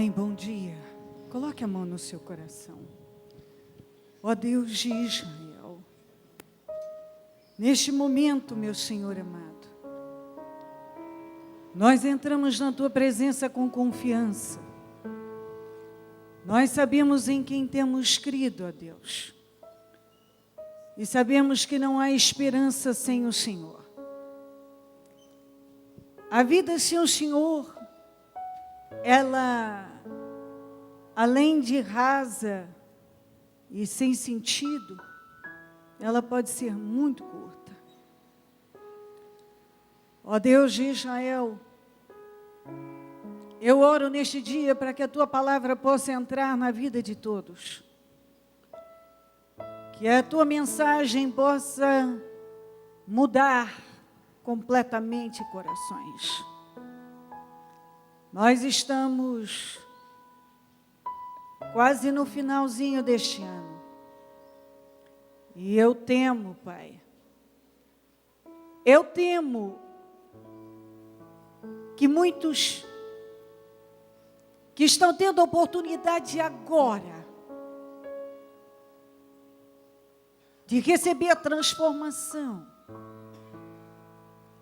Amém, bom dia. Coloque a mão no seu coração. Ó Deus de Israel, neste momento, meu Senhor amado, nós entramos na Tua presença com confiança. Nós sabemos em quem temos crido, ó Deus. E sabemos que não há esperança sem o Senhor. A vida sem o Senhor, ela, além de rasa e sem sentido, ela pode ser muito curta. Ó Deus de Israel, eu oro neste dia para que a Tua palavra possa entrar na vida de todos. Que a Tua mensagem possa mudar completamente corações. Nós estamos quase no finalzinho deste ano. E eu temo, Pai, eu temo que muitos que estão tendo a oportunidade agora de receber a transformação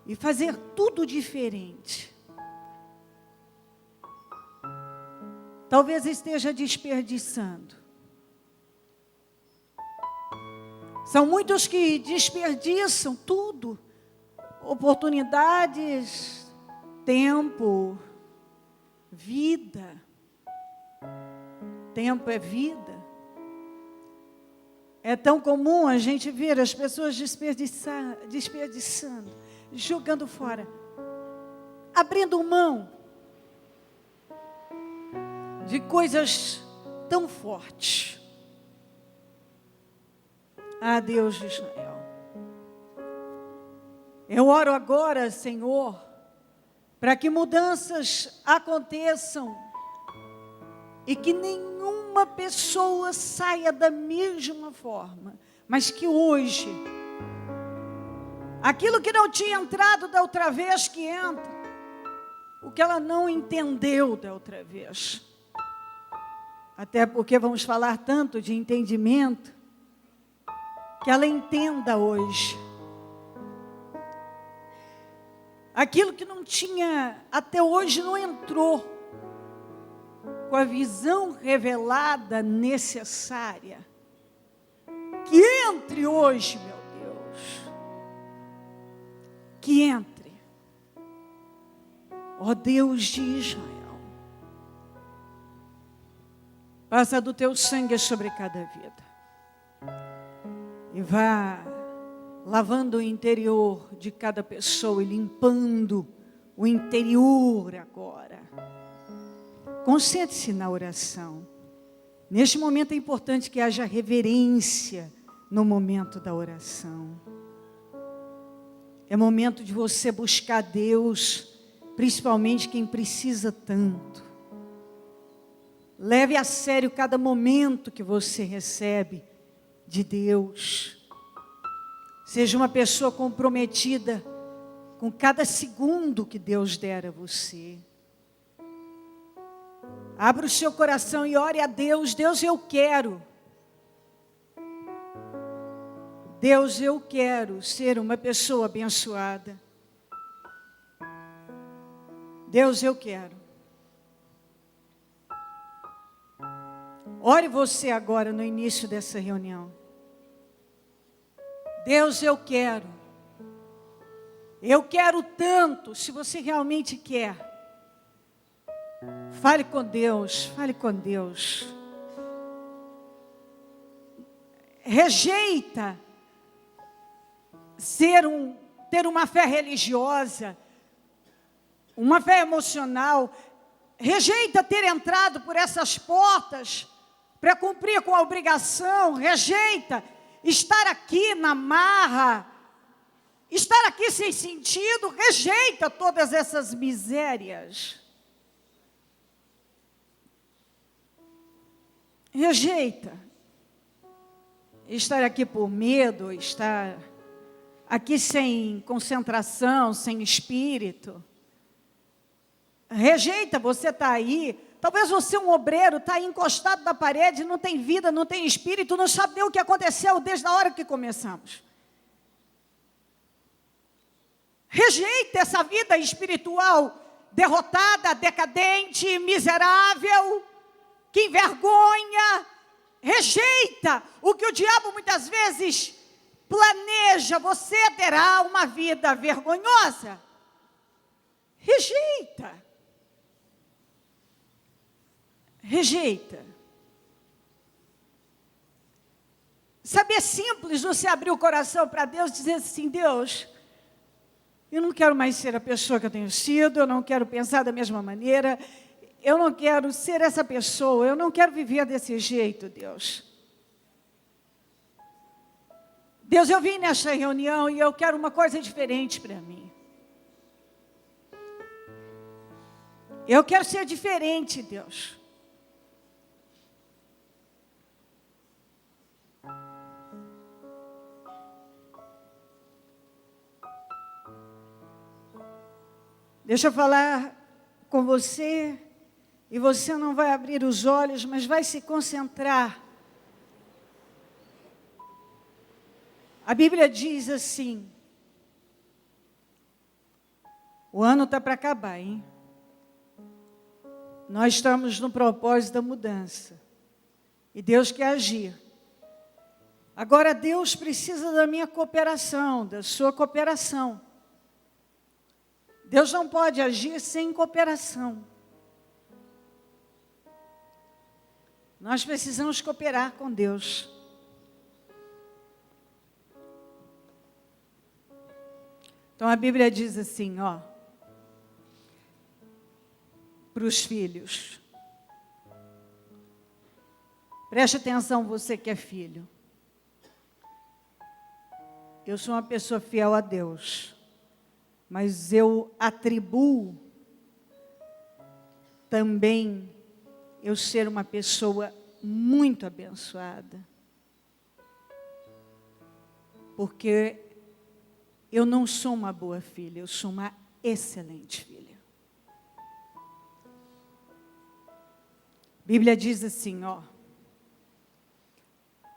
e fazer tudo diferente, talvez esteja desperdiçando. São muitos que desperdiçam tudo, oportunidades, tempo, vida. Tempo é vida. É tão comum a gente ver as pessoas desperdiçando, jogando fora, abrindo mão de coisas tão fortes. Ah, Deus de Israel, eu oro agora, Senhor, para que mudanças aconteçam e que nenhuma pessoa saia da mesma forma, mas que hoje, aquilo que não tinha entrado da outra vez, que entra, o que ela não entendeu da outra vez. Até porque vamos falar tanto de entendimento, que ela entenda hoje. Aquilo que não tinha, até hoje não entrou, com a visão revelada necessária, que entre hoje, meu Deus, que entre, ó Deus de Israel, passa do Teu sangue sobre cada vida, e vá lavando o interior de cada pessoa e limpando o interior agora. Concentre-se na oração. Neste momento é importante que haja reverência no momento da oração. É momento de você buscar Deus, principalmente quem precisa tanto. Leve a sério cada momento que você recebe de Deus. Seja uma pessoa comprometida com cada segundo que Deus der a você. Abra o seu coração e ore a Deus. Deus, eu quero. Deus, eu quero ser uma pessoa abençoada. Deus, eu quero. Ore você agora no início dessa reunião. Deus, eu quero. Eu quero tanto. Se você realmente quer, fale com Deus, fale com Deus. Rejeita ter uma fé religiosa, uma fé emocional. Rejeita ter entrado por essas portas para cumprir com a obrigação. Rejeita estar aqui na marra, estar aqui sem sentido. Rejeita todas essas misérias. Rejeita estar aqui por medo, estar aqui sem concentração, sem espírito. Rejeita você estar aí Talvez você, um obreiro, está aí encostado na parede, não tem vida, não tem espírito, não sabe nem o que aconteceu desde a hora que começamos. Rejeita essa vida espiritual derrotada, decadente, miserável, que envergonha. Rejeita o que o diabo muitas vezes planeja. Você terá uma vida vergonhosa. Rejeita. Rejeita. Sabe, é simples você abrir o coração para Deus e dizer assim: Deus, eu não quero mais ser a pessoa que eu tenho sido, eu não quero pensar da mesma maneira, eu não quero ser essa pessoa, eu não quero viver desse jeito, Deus. Deus, eu vim nesta reunião e eu quero uma coisa diferente para mim. Eu quero ser diferente, Deus. Deixa eu falar com você, e você não vai abrir os olhos, mas vai se concentrar. A Bíblia diz assim, o ano está para acabar, hein? Nós estamos no propósito da mudança, e Deus quer agir. Agora Deus precisa da minha cooperação, da sua cooperação. Deus não pode agir sem cooperação. Nós precisamos cooperar com Deus. Então a Bíblia diz assim, ó, para os filhos. Preste atenção, você que é filho. Eu sou uma pessoa fiel a Deus. Mas eu atribuo também eu ser uma pessoa muito abençoada. Porque eu não sou uma boa filha, eu sou uma excelente filha. A Bíblia diz assim, ó: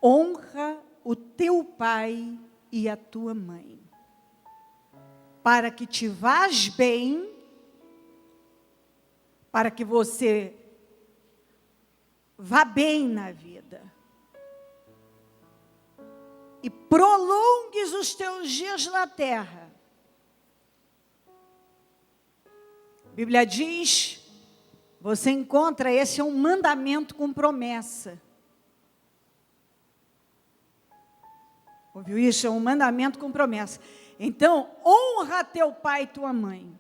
honra o teu pai e a tua mãe, para que te vás bem, para que você vá bem na vida e prolongues os teus dias na terra. A Bíblia diz, você encontra, esse é um mandamento com promessa. Ouviu isso? É um mandamento com promessa. Então, honra teu pai e tua mãe,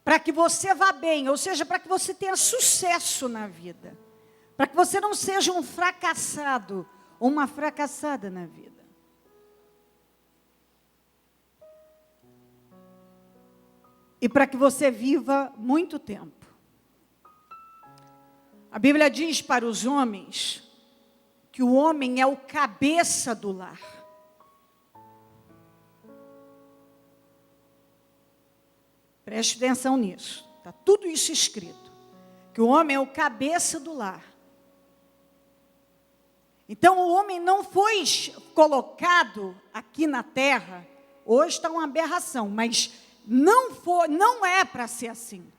para que você vá bem, ou seja, para que você tenha sucesso na vida, para que você não seja um fracassado ou uma fracassada na vida. E para que você viva muito tempo. A Bíblia diz para os homens que o homem é o cabeça do lar. Preste atenção nisso. Está tudo isso escrito. Que o homem é o cabeça do lar. Então o homem não foi colocado aqui na terra. Hoje está uma aberração, mas não é para ser assim.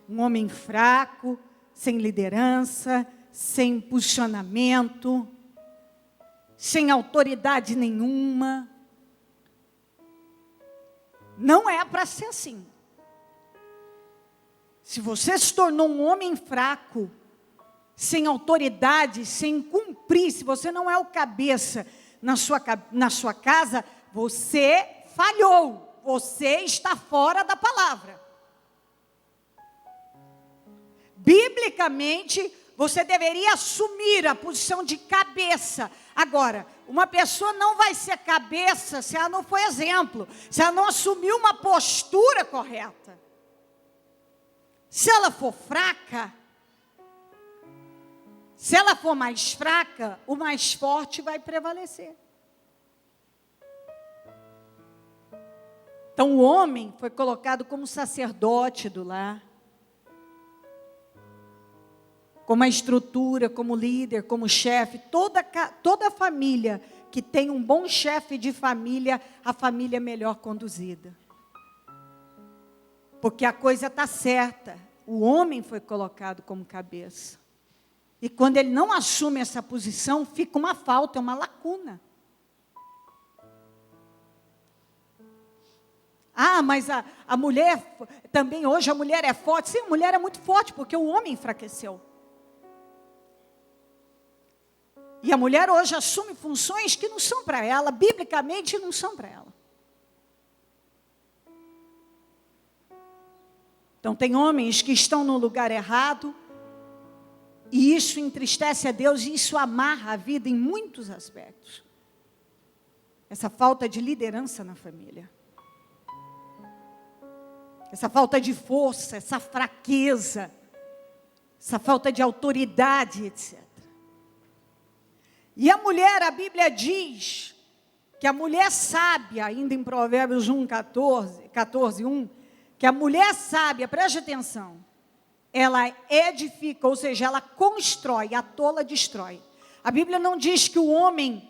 Um homem fraco, sem liderança, sem posicionamento, sem autoridade nenhuma. Não é para ser assim. Se você se tornou um homem fraco, sem autoridade, sem cumprir, se você não é o cabeça na sua casa, você falhou, você está fora da palavra. Biblicamente, você deveria assumir a posição de cabeça. Agora, uma pessoa não vai ser cabeça se ela não for exemplo, se ela não assumir uma postura correta. Se ela for fraca, se ela for mais fraca, o mais forte vai prevalecer. Então o homem foi colocado como sacerdote do lar. como a estrutura, como líder, como chefe. Toda família que tem um bom chefe de família, a família é melhor conduzida. Porque a coisa está certa. O homem foi colocado como cabeça. E quando ele não assume essa posição, fica uma falta, uma lacuna. Ah, mas a mulher, também hoje a mulher é forte. Sim, a mulher é muito forte, porque o homem enfraqueceu. E a mulher hoje assume funções que não são para ela, biblicamente não são para ela. Então tem homens que estão no lugar errado, e isso entristece a Deus, e isso amarra a vida em muitos aspectos. Essa falta de liderança na família. Essa falta de força, essa fraqueza, essa falta de autoridade, etc. E a mulher, a Bíblia diz que a mulher sábia, ainda em Provérbios 14, 1, que a mulher sábia, preste atenção, ela edifica, ou seja, ela constrói, a tola destrói. A Bíblia não diz que o homem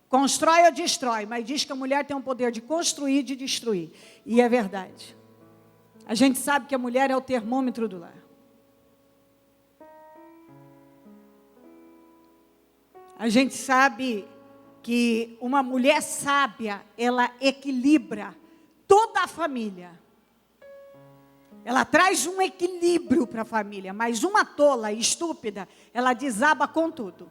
constrói ou destrói, mas diz que a mulher tem o poder de construir e de destruir. E é verdade. A gente sabe que a mulher é o termômetro do lar. A gente sabe que uma mulher sábia, ela equilibra toda a família. Ela traz um equilíbrio para a família, mas uma tola, estúpida, ela desaba com tudo.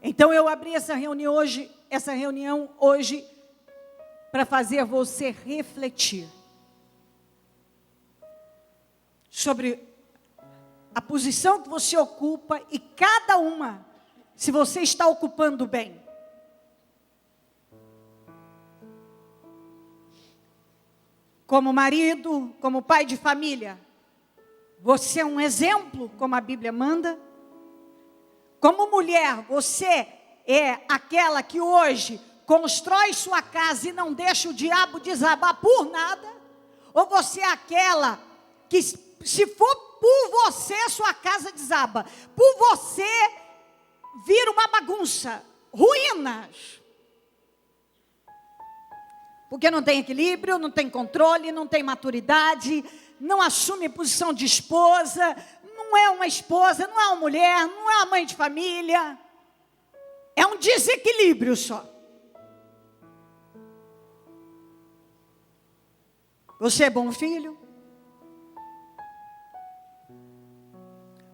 Então eu abri essa reunião hoje para fazer você refletir sobre a posição que você ocupa e cada uma, se você está ocupando bem. Como marido, como pai de família, você é um exemplo, como a Bíblia manda. Como mulher, você é aquela que hoje constrói sua casa e não deixa o diabo desabar por nada? Ou você é aquela que, se for por você, sua casa desaba? Por você, vira uma bagunça, ruínas. Porque não tem equilíbrio, não tem controle, não tem maturidade, não assume posição de esposa, não é uma esposa, não é uma mulher, não é uma mãe de família. É um desequilíbrio só. Você é bom filho?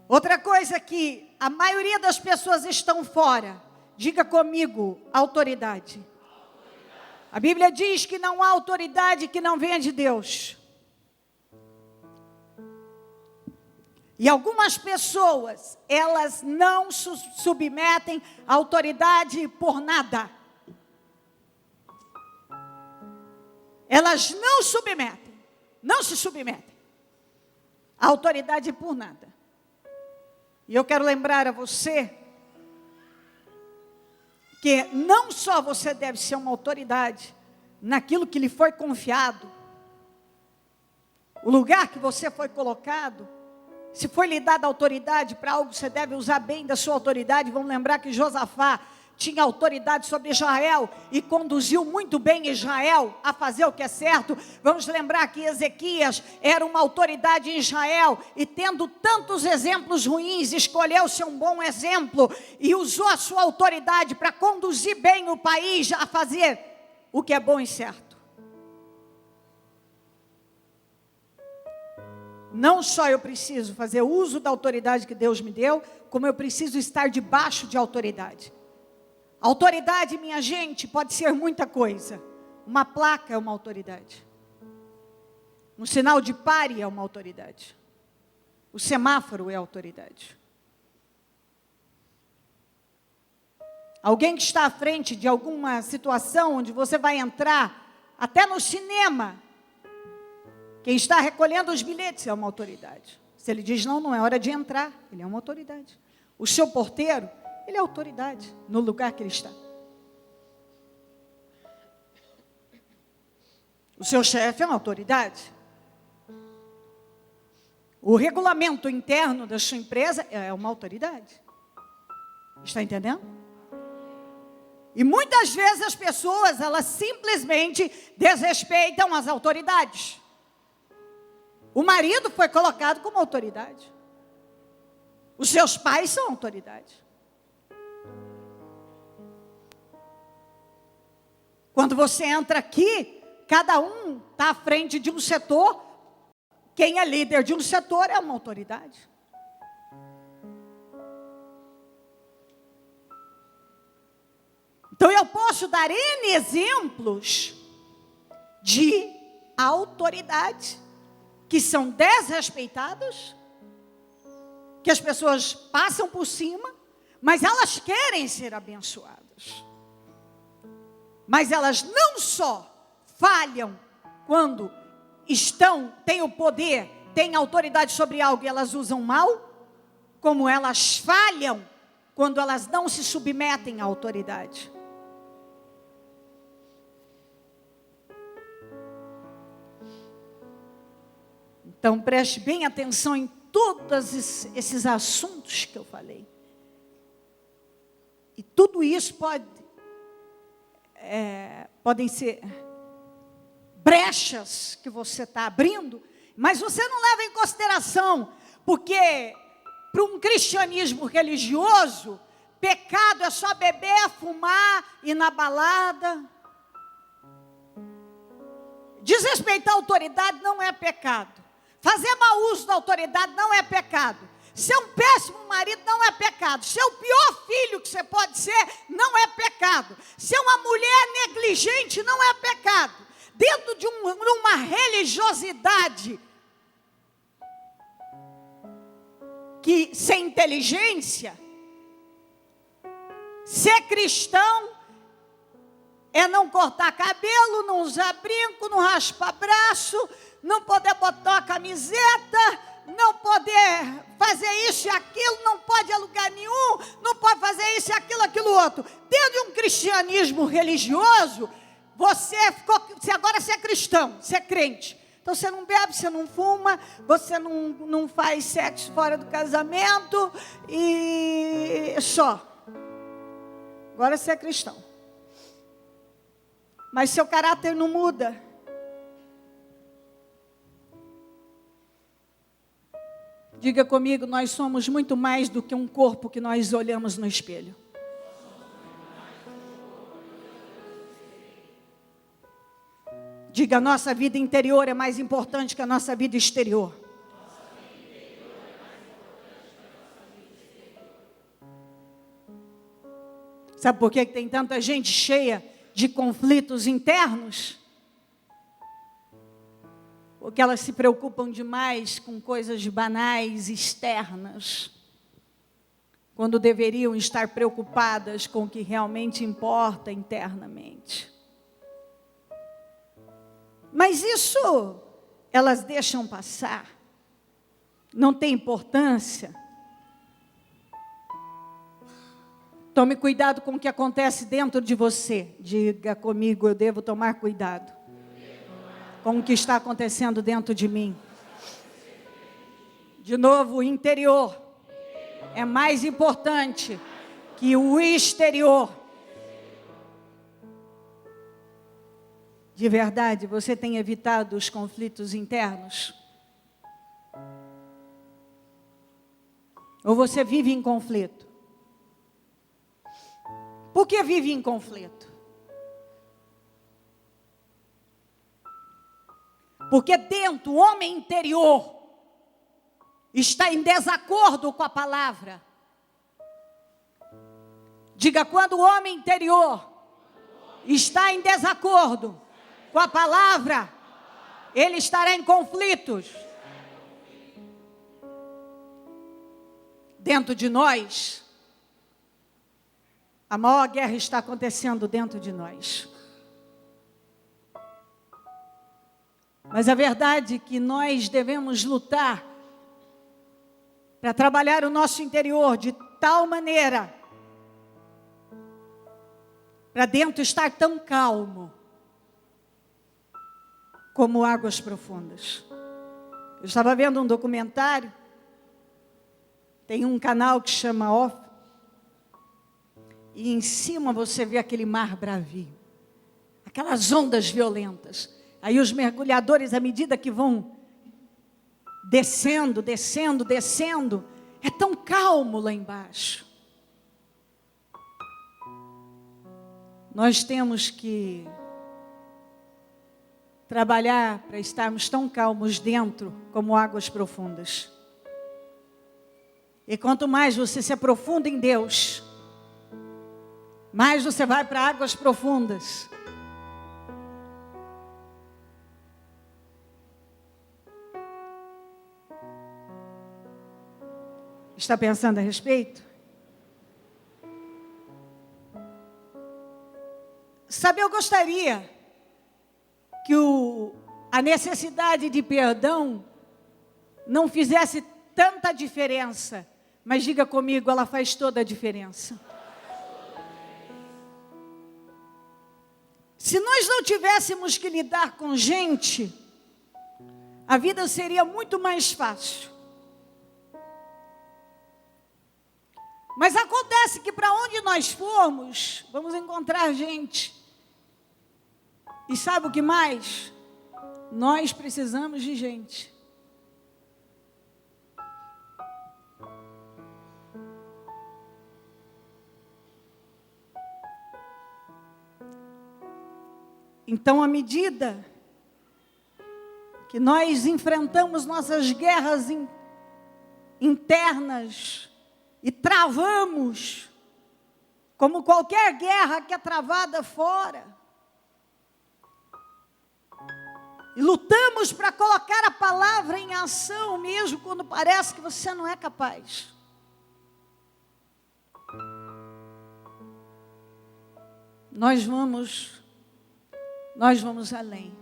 Outra coisa que a maioria das pessoas estão fora, diga comigo, autoridade. A Bíblia diz que não há autoridade que não venha de Deus. E algumas pessoas, elas não submetem a autoridade por nada. Elas não se submetem à autoridade por nada. E eu quero lembrar a você que não só você deve ser uma autoridade naquilo que lhe foi confiado, o lugar que você foi colocado, se foi lhe dada autoridade para algo, você deve usar bem da sua autoridade. Vamos lembrar que Josafá tinha autoridade sobre Israel e conduziu muito bem Israel a fazer o que é certo. Vamos lembrar que Ezequias era uma autoridade em Israel e, tendo tantos exemplos ruins, escolheu ser um bom exemplo e usou a sua autoridade para conduzir bem o país a fazer o que é bom e certo. Não só eu preciso fazer uso da autoridade que Deus me deu, como eu preciso estar debaixo de autoridade. Autoridade, minha gente, pode ser muita coisa. Uma placa é uma autoridade. Um sinal de pare é uma autoridade. O semáforo é autoridade. Alguém que está à frente de alguma situação onde você vai entrar, até no cinema, quem está recolhendo os bilhetes é uma autoridade. Se ele diz não é hora de entrar, ele é uma autoridade. O seu porteiro, ele é autoridade no lugar que ele está. O seu chefe é uma autoridade. O regulamento interno da sua empresa é uma autoridade. Está entendendo? E muitas vezes as pessoas, elas simplesmente desrespeitam as autoridades. O marido foi colocado como autoridade. Os seus pais são autoridade. Quando você entra aqui, cada um está à frente de um setor. Quem é líder de um setor é uma autoridade. Então eu posso dar N exemplos de autoridade que são desrespeitadas, que as pessoas passam por cima, mas elas querem ser abençoadas. Mas elas não só falham quando têm o poder, têm autoridade sobre algo e elas usam mal, como elas falham quando elas não se submetem à autoridade. Então preste bem atenção em todos esses assuntos que eu falei. E tudo isso podem ser brechas que você está abrindo, mas você não leva em consideração, porque para um cristianismo religioso, pecado é só beber, fumar, ir na balada. Desrespeitar a autoridade não é pecado. Fazer mau uso da autoridade não é pecado. Ser um péssimo marido não é pecado. Ser o pior filho que você pode ser não é pecado. Ser uma mulher negligente não é pecado. Dentro de uma religiosidade que sem inteligência, ser cristão é não cortar cabelo, não usar brinco, não raspar braço, não poder botar uma camiseta, não poder fazer isso e aquilo, não pode ir a lugar nenhum, não pode fazer isso e aquilo outro. Dentro de um cristianismo religioso, você agora você é cristão, você é crente. Então você não bebe, você não fuma, você não faz sexo fora do casamento e só. Agora você é cristão. Mas seu caráter não muda. Diga comigo, nós somos muito mais do que um corpo que nós olhamos no espelho. Diga, nossa vida interior é mais importante que a nossa vida exterior. Sabe por que tem tanta gente cheia de conflitos internos? Porque elas se preocupam demais com coisas banais, externas, quando deveriam estar preocupadas com o que realmente importa internamente. Mas isso elas deixam passar, não tem importância. Tome cuidado com o que acontece dentro de você. Diga comigo, eu devo tomar cuidado com o que está acontecendo dentro de mim. De novo, o interior é mais importante que o exterior. De verdade, você tem evitado os conflitos internos? Ou você vive em conflito? Por que vive em conflito? Porque dentro, o homem interior está em desacordo com a palavra. Diga, quando o homem interior está em desacordo com a palavra, ele estará em conflitos. Dentro de nós, a maior guerra está acontecendo dentro de nós. Mas a verdade é que nós devemos lutar para trabalhar o nosso interior de tal maneira para dentro estar tão calmo como águas profundas. Eu estava vendo um documentário, tem um canal que chama Off, e em cima você vê aquele mar bravio, aquelas ondas violentas. Aí os mergulhadores, à medida que vão descendo, descendo, descendo, é tão calmo lá embaixo. Nós temos que trabalhar para estarmos tão calmos dentro como águas profundas. E quanto mais você se aprofunda em Deus, mais você vai para águas profundas. Está pensando a respeito? Sabe, eu gostaria que a necessidade de perdão não fizesse tanta diferença, mas diga comigo, ela faz toda a diferença. Se nós não tivéssemos que lidar com gente, a vida seria muito mais fácil. Mas acontece que para onde nós formos, vamos encontrar gente. E sabe o que mais? Nós precisamos de gente. Então, à medida que nós enfrentamos nossas guerras internas e travamos, como qualquer guerra que é travada fora, e lutamos para colocar a palavra em ação, mesmo quando parece que você não é capaz. Nós vamos além.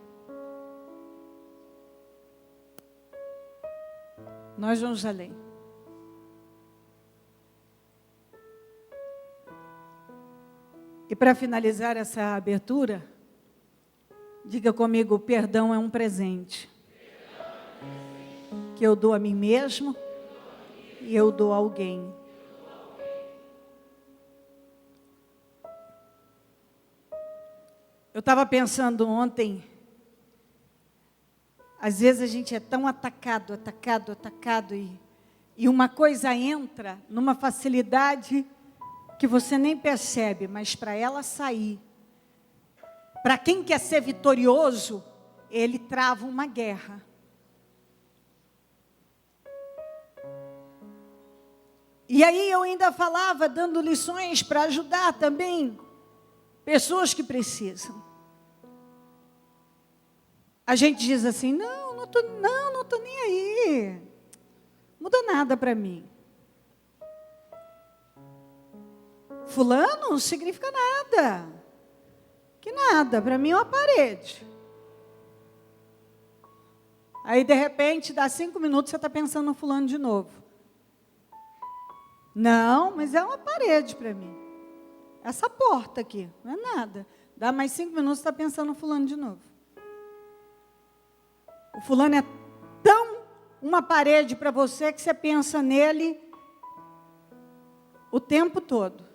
Nós vamos além. E para finalizar essa abertura, diga comigo, o perdão é um presente que eu dou a mim mesmo e eu dou a alguém. Eu estava pensando ontem, às vezes a gente é tão atacado, e uma coisa entra numa facilidade que você nem percebe, mas para ela sair, para quem quer ser vitorioso, ele trava uma guerra. E aí eu ainda falava, dando lições para ajudar também pessoas que precisam. A gente diz assim, não tô nem aí. Não muda nada para mim. Fulano não significa nada. Que nada, para mim é uma parede. Aí de repente, dá 5 minutos, você está pensando no fulano de novo. Não, mas é uma parede para mim. Essa porta aqui, não é nada. Dá mais 5 minutos, você está pensando no fulano de novo. O fulano é tão uma parede para você que você pensa nele o tempo todo.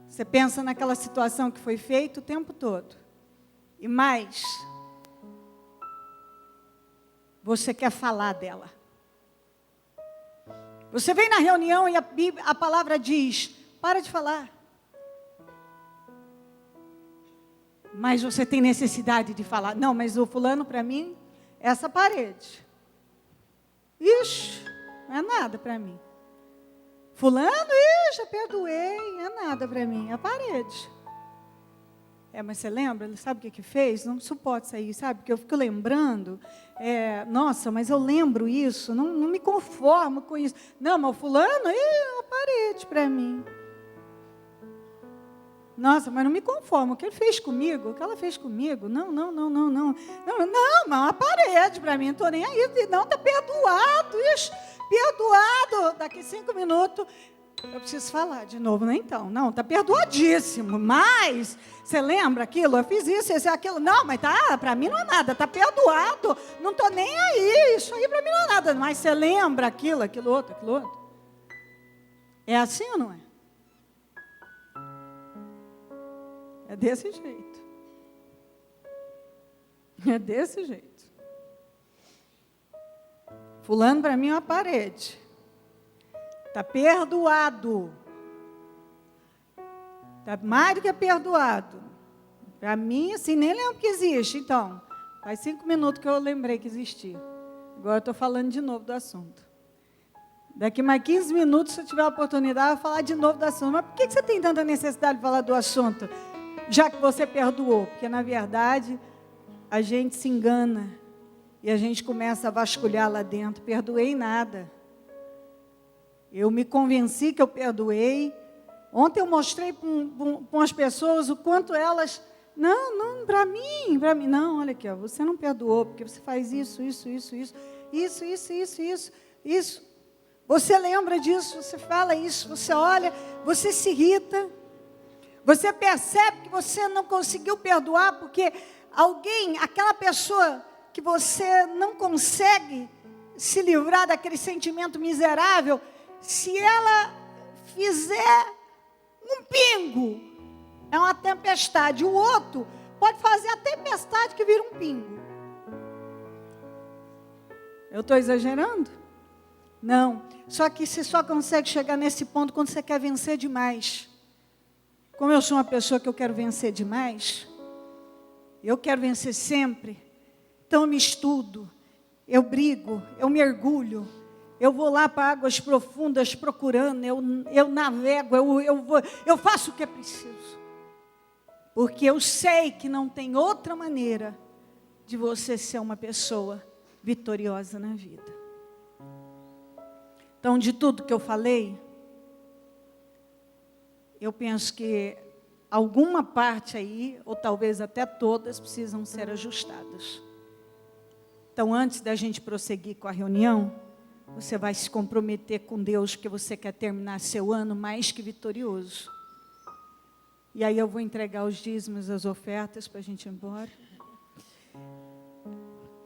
Você pensa naquela situação que foi feita o tempo todo. E mais, você quer falar dela. Você vem na reunião e a palavra diz, para de falar. Mas você tem necessidade de falar. Não, mas o fulano para mim é essa parede. Ixi, não é nada para mim. Fulano, já perdoei, não é nada para mim, é a parede. Mas você lembra? Sabe o que fez? Não suporta isso aí, sabe? Porque eu fico lembrando, nossa, mas eu lembro isso, não me conformo com isso. Não, mas o fulano, é a parede para mim. Nossa, mas não me conformo. O que ele fez comigo, o que ela fez comigo, não, mas é uma parede para mim, não estou nem aí, não, está perdoado, perdoado. Daqui 5 minutos, Eu preciso falar de novo, né? Então, não, está perdoadíssimo, mas você lembra aquilo? Eu fiz isso, esse, aquilo. Não, mas tá, para mim não é nada, está perdoado, não estou nem aí, isso aí para mim não é nada. Mas você lembra aquilo, aquilo outro, aquilo outro? É assim ou não é? É desse jeito. É desse jeito. Fulano para mim é uma parede. Está perdoado. Está mais do que perdoado. Para mim, assim, nem lembro que existe. Então, faz 5 minutos que eu lembrei que existia. Agora eu estou falando de novo do assunto. Daqui mais 15 minutos, se eu tiver a oportunidade, eu vou falar de novo do assunto. Mas por que você tem tanta necessidade de falar do assunto? Já que você perdoou. Porque, na verdade, a gente se engana. E a gente começa a vasculhar lá dentro. Perdoei nada. Eu me convenci que eu perdoei. Ontem eu mostrei para as pessoas o quanto elas... Não, para mim. Não, olha aqui, ó, você não perdoou, porque você faz isso. Você lembra disso, você fala isso, você olha, você se irrita. Você percebe que você não conseguiu perdoar, porque alguém, aquela pessoa que você não consegue se livrar daquele sentimento miserável... Se ela fizer um pingo, é uma tempestade. O outro pode fazer a tempestade que vira um pingo. Eu estou exagerando? Não. Só que você só consegue chegar nesse ponto quando você quer vencer demais. Como eu sou uma pessoa que eu quero vencer demais, eu quero vencer sempre. Então eu me estudo, eu brigo, eu mergulho. Eu vou lá para águas profundas procurando, eu navego, eu faço o que é preciso. Porque eu sei que não tem outra maneira de você ser uma pessoa vitoriosa na vida. Então, de tudo que eu falei, eu penso que alguma parte aí, ou talvez até todas, precisam ser ajustadas. Então, antes da gente prosseguir com a reunião, você vai se comprometer com Deus, porque você quer terminar seu ano mais que vitorioso. E aí eu vou entregar os dízimos, as ofertas para a gente ir embora.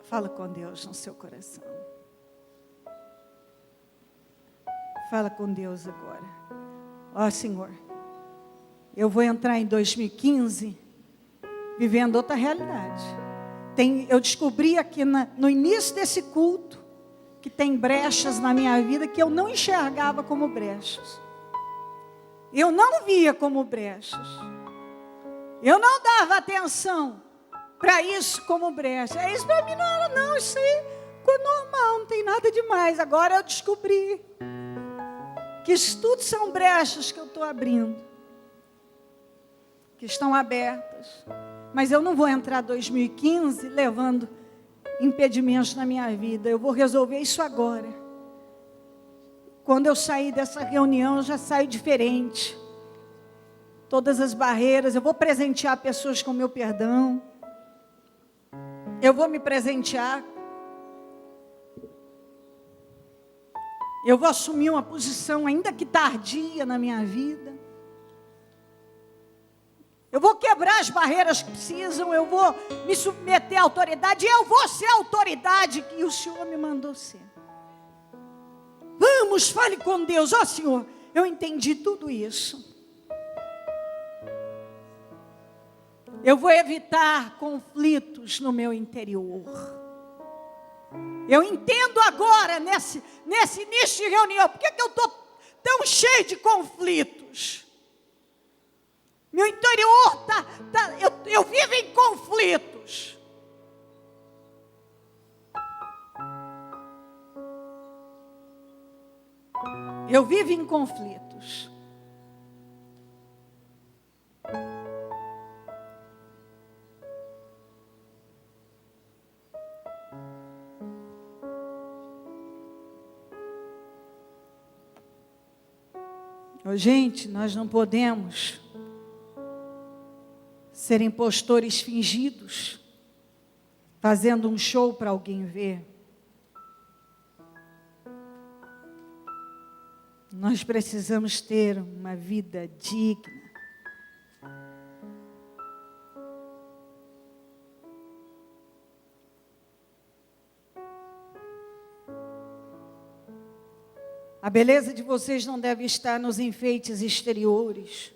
Fala com Deus no seu coração. Fala com Deus agora. Ó Senhor, eu vou entrar em 2015 vivendo outra realidade. Eu descobri aqui no início desse culto, que tem brechas na minha vida que eu não enxergava como brechas. Eu não via como brechas. Eu não dava atenção para isso como brecha. Isso para mim não era não, isso aí ficou normal, não tem nada demais. Agora eu descobri que isso tudo são brechas que eu estou abrindo, que estão abertas. Mas eu não vou entrar 2015 levando impedimentos na minha vida. Eu vou resolver isso agora. Quando eu sair dessa reunião, eu já saio diferente. Todas as barreiras, eu vou presentear pessoas com meu perdão. Eu vou me presentear. Eu vou assumir uma posição, ainda que tardia, na minha vida. Eu vou quebrar as barreiras que precisam, eu vou me submeter à autoridade, eu vou ser a autoridade que o Senhor me mandou ser. Vamos, fale com Deus. Ó Senhor, eu entendi tudo isso. Eu vou evitar conflitos no meu interior. Eu entendo agora, nesse início de reunião, por que eu estou tão cheio de conflitos? Meu interior eu vivo em conflitos. Eu vivo em conflitos. Gente, nós não podemos ser impostores fingidos, fazendo um show para alguém ver. Nós precisamos ter uma vida digna. A beleza de vocês não deve estar nos enfeites exteriores,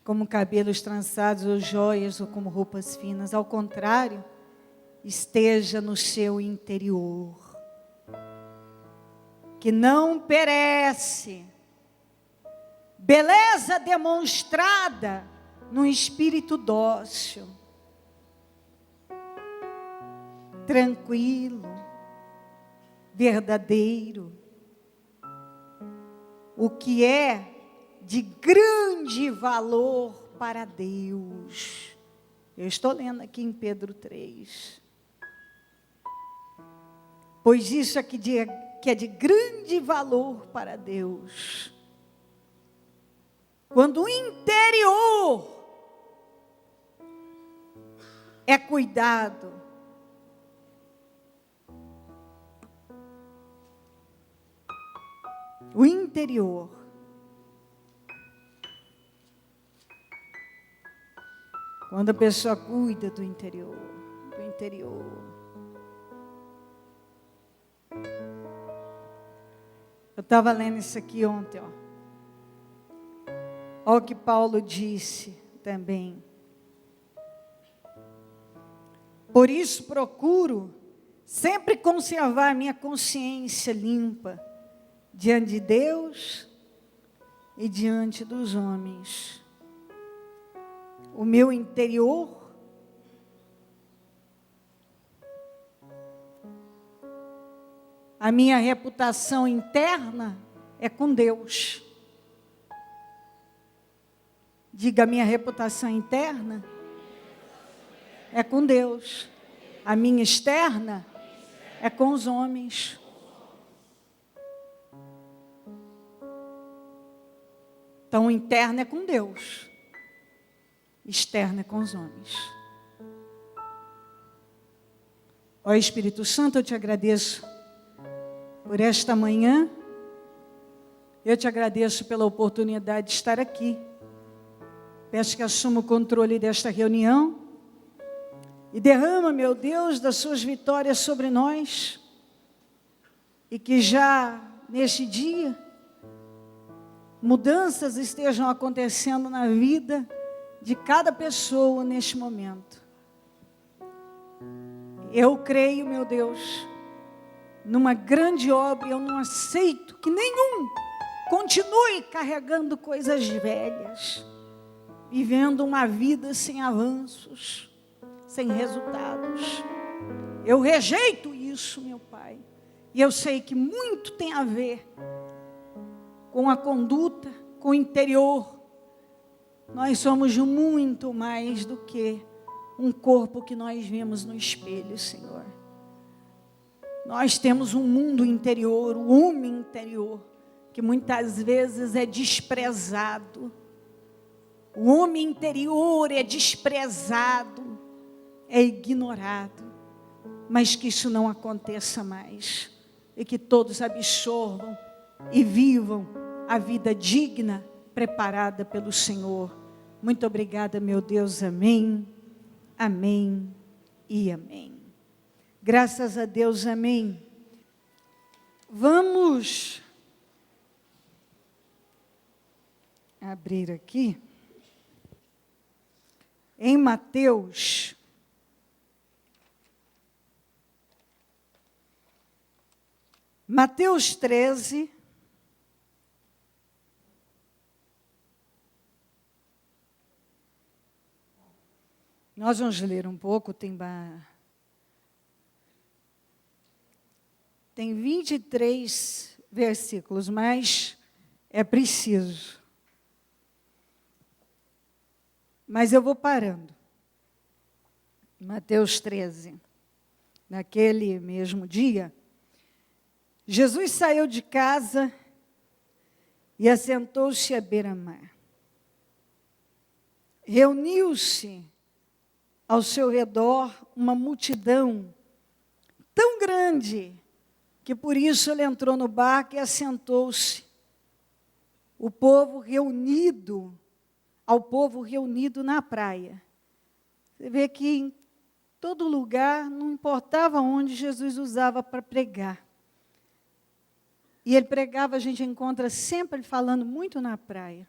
como cabelos trançados ou joias ou como roupas finas. Ao contrário, esteja no seu interior, que não perece. Beleza demonstrada num espírito dócil, tranquilo, verdadeiro. O que é de grande valor para Deus. Eu estou lendo aqui em Pedro 3. Pois isso é que é de grande valor para Deus. Quando o interior é cuidado, o interior. Quando a pessoa cuida do interior. Eu estava lendo isso aqui ontem, ó. Olha o que Paulo disse também. Por isso procuro sempre conservar a minha consciência limpa diante de Deus e diante dos homens. O meu interior a minha reputação interna é com Deus. Diga, a minha reputação interna é com Deus. A minha externa é com os homens. Então, interna é com Deus. Externa é com os homens. Ó Espírito Santo, eu te agradeço por esta manhã. Eu te agradeço pela oportunidade de estar aqui. Peço que assuma o controle desta reunião e derrama, meu Deus, das suas vitórias sobre nós. E que já neste dia mudanças estejam acontecendo na vida de cada pessoa neste momento. Eu creio, meu Deus, numa grande obra. Eu não aceito que nenhum continue carregando coisas velhas, vivendo uma vida sem avanços, sem resultados. Eu rejeito isso, meu Pai. E eu sei que muito tem a ver com a conduta, com o interior. Nós somos muito mais do que um corpo que nós vemos no espelho, Senhor. Nós temos um mundo interior, o homem interior, que muitas vezes é desprezado. O homem interior é desprezado, é ignorado. Mas que isso não aconteça mais. E que todos absorvam e vivam a vida digna, preparada pelo Senhor. Muito obrigada, meu Deus. Amém, amém e amém. Graças a Deus, amém. Vamos abrir aqui em Mateus. Mateus 13. Nós vamos ler um pouco, tem 23 versículos, mas é preciso. Mas eu vou parando. Mateus 13. Naquele mesmo dia, Jesus saiu de casa e assentou-se à beira-mar. Reuniu-se ao seu redor uma multidão tão grande que por isso ele entrou no barco e assentou-se o povo reunido, ao povo reunido na praia. Você vê que em todo lugar, não importava onde Jesus usava para pregar. E ele pregava, a gente encontra sempre ele falando muito na praia.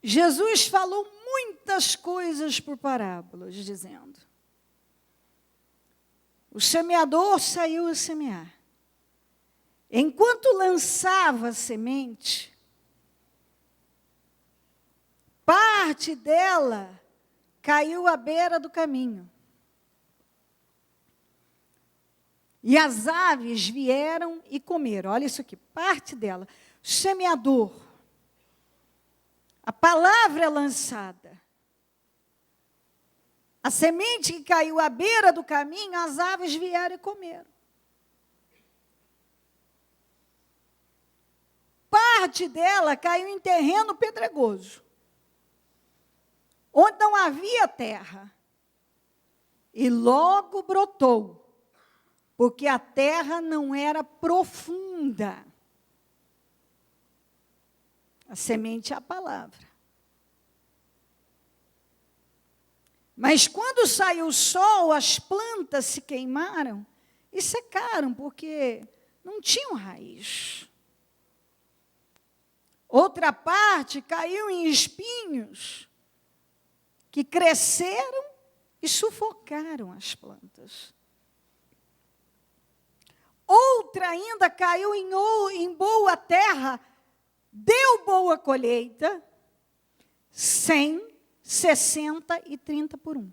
Jesus falou muitas coisas por parábolas, dizendo: o semeador saiu a semear. Enquanto lançava a semente, parte dela caiu à beira do caminho. E as aves vieram e comeram. Olha isso aqui, parte dela. Semeador. A palavra é lançada. A semente que caiu à beira do caminho, as aves vieram e comeram. Parte dela caiu em terreno pedregoso, onde não havia terra. E logo brotou, porque a terra não era profunda. A semente é a palavra. Mas quando saiu o sol, as plantas se queimaram e secaram, porque não tinham raiz. Outra parte caiu em espinhos, que cresceram e sufocaram as plantas. Outra ainda caiu em boa terra, deu boa colheita, 100, 60 e 30 por 1.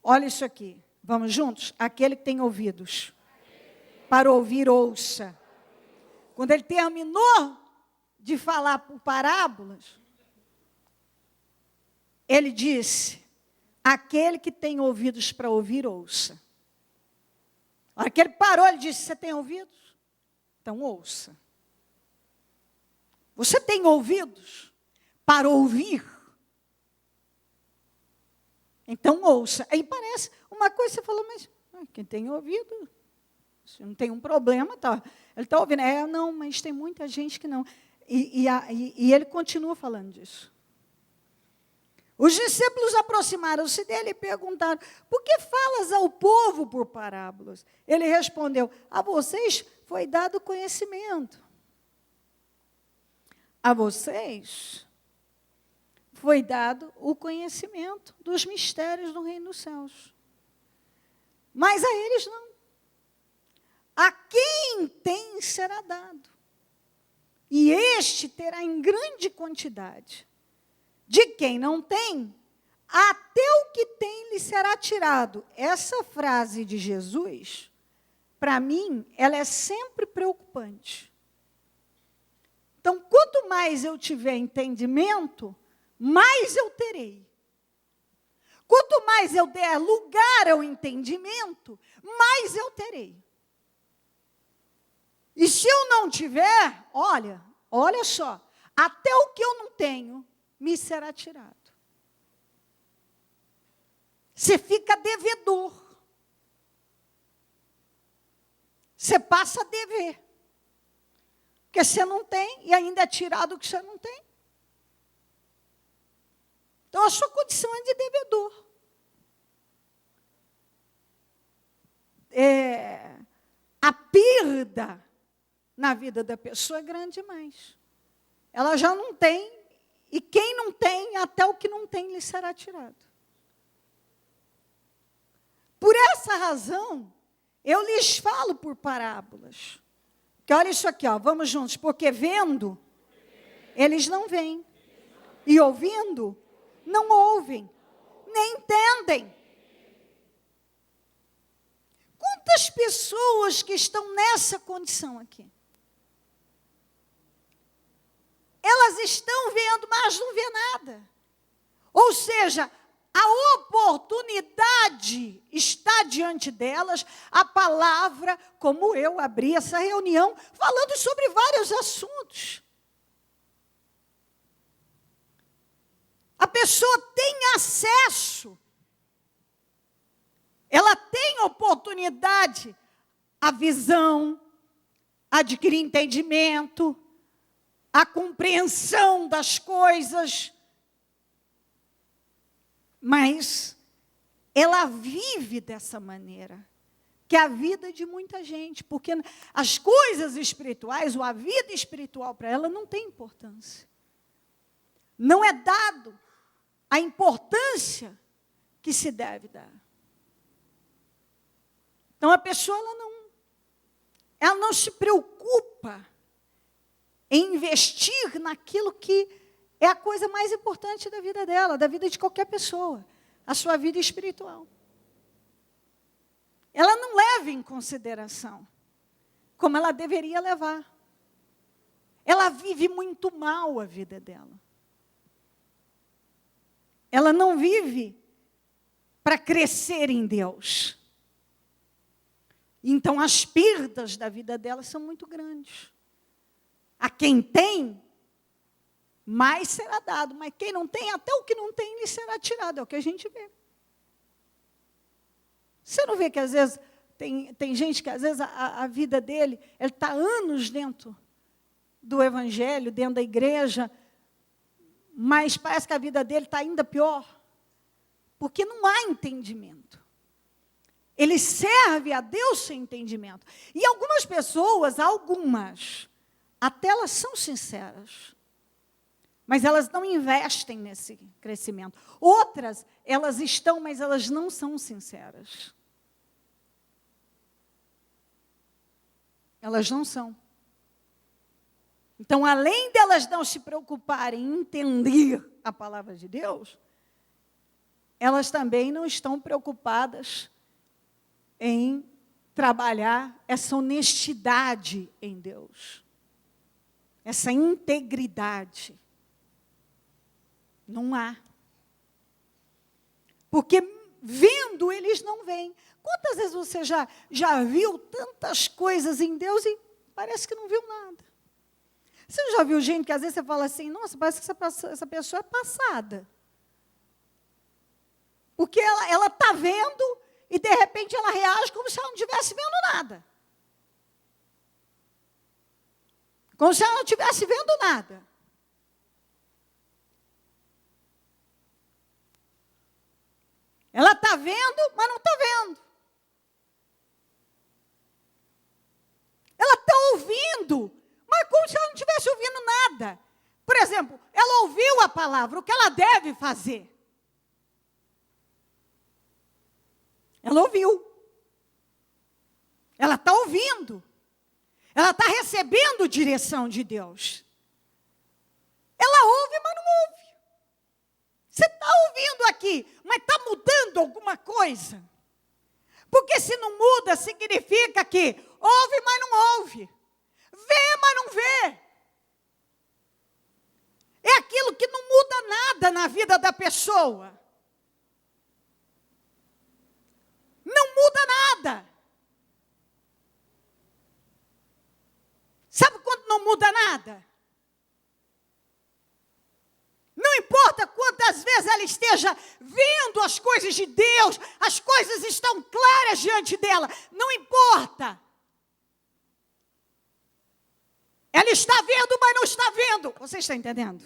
Olha isso aqui, vamos juntos? Aquele que tem ouvidos para ouvir, ouça. Quando ele terminou de falar por parábolas, ele disse: aquele que tem ouvidos para ouvir, ouça. A hora que ele parou, ele disse: você tem ouvidos? Então ouça. Você tem ouvidos para ouvir? Então ouça. Aí parece uma coisa, você falou, mas quem tem ouvido, se não tem um problema, tá. Ele está ouvindo. Não, mas tem muita gente que não. E ele continua falando disso. Os discípulos aproximaram-se dele e perguntaram: por que falas ao povo por parábolas? Ele respondeu: a vocês foi dado conhecimento. A vocês foi dado o conhecimento dos mistérios do reino dos céus. Mas a eles não. A quem tem será dado. E este terá em grande quantidade. De quem não tem, até o que tem lhe será tirado. Essa frase de Jesus, para mim, ela é sempre preocupante. Então, quanto mais eu tiver entendimento, mais eu terei. Quanto mais eu der lugar ao entendimento, mais eu terei. E se eu não tiver, olha só, até o que eu não tenho, me será tirado. Você fica devedor. Você passa a dever. Porque você não tem e ainda é tirado o que você não tem. Então, a sua condição é de devedor. A perda na vida da pessoa é grande demais. Ela já não tem, e quem não tem, até o que não tem lhe será tirado. Por essa razão, eu lhes falo por parábolas. Porque olha isso aqui, vamos juntos. Porque vendo, eles não veem. E ouvindo, não ouvem, nem entendem. Quantas pessoas que estão nessa condição aqui? Elas estão vendo, mas não vê nada. Ou seja, a oportunidade está diante delas, a palavra, como eu abri essa reunião, falando sobre vários assuntos. A pessoa tem acesso, ela tem oportunidade, a visão, adquirir entendimento, a compreensão das coisas, mas ela vive dessa maneira, que é a vida de muita gente, porque as coisas espirituais, ou a vida espiritual para ela não tem importância. Não é dado a importância que se deve dar. Então a pessoa ela não se preocupa em investir naquilo que é a coisa mais importante da vida dela, da vida de qualquer pessoa, a sua vida espiritual. Ela não leva em consideração como ela deveria levar. Ela vive muito mal a vida dela. Ela não vive para crescer em Deus. Então, as perdas da vida dela são muito grandes. A quem tem, mais será dado. Mas quem não tem, até o que não tem, lhe será tirado. É o que a gente vê. Você não vê que, às vezes, tem gente que, às vezes, a vida dele, ele está anos dentro do evangelho, dentro da igreja, mas parece que a vida dele está ainda pior, porque não há entendimento. Ele serve a Deus sem entendimento. E algumas pessoas, até elas são sinceras, mas elas não investem nesse crescimento. Outras, elas estão, mas elas não são sinceras. Elas não são. Então, além delas não se preocuparem em entender a palavra de Deus, elas também não estão preocupadas em trabalhar essa honestidade em Deus, essa integridade. Não há. Porque vendo, eles não veem. Quantas vezes você já viu tantas coisas em Deus e parece que não viu nada? Você já viu gente que às vezes você fala assim, nossa, parece que essa pessoa é passada. Porque ela está vendo e de repente ela reage como se ela não estivesse vendo nada. Como se ela não estivesse vendo nada. Ela está vendo, mas não está vendo. Ela está ouvindo, mas como se ela não estivesse ouvindo nada. Por exemplo, ela ouviu a palavra, o que ela deve fazer. Ela ouviu. Ela está ouvindo. Ela está recebendo direção de Deus. Ela ouve, mas não ouve. Você está ouvindo aqui, mas está mudando alguma coisa? Porque se não muda, significa que ouve, mas não ouve. Vê, mas não vê. É aquilo que não muda nada na vida da pessoa. Não muda nada. Sabe quando não muda nada? Não importa quantas vezes ela esteja vendo as coisas de Deus, as coisas estão claras diante dela, não importa. Ela está vendo, mas não está vendo. Você está entendendo?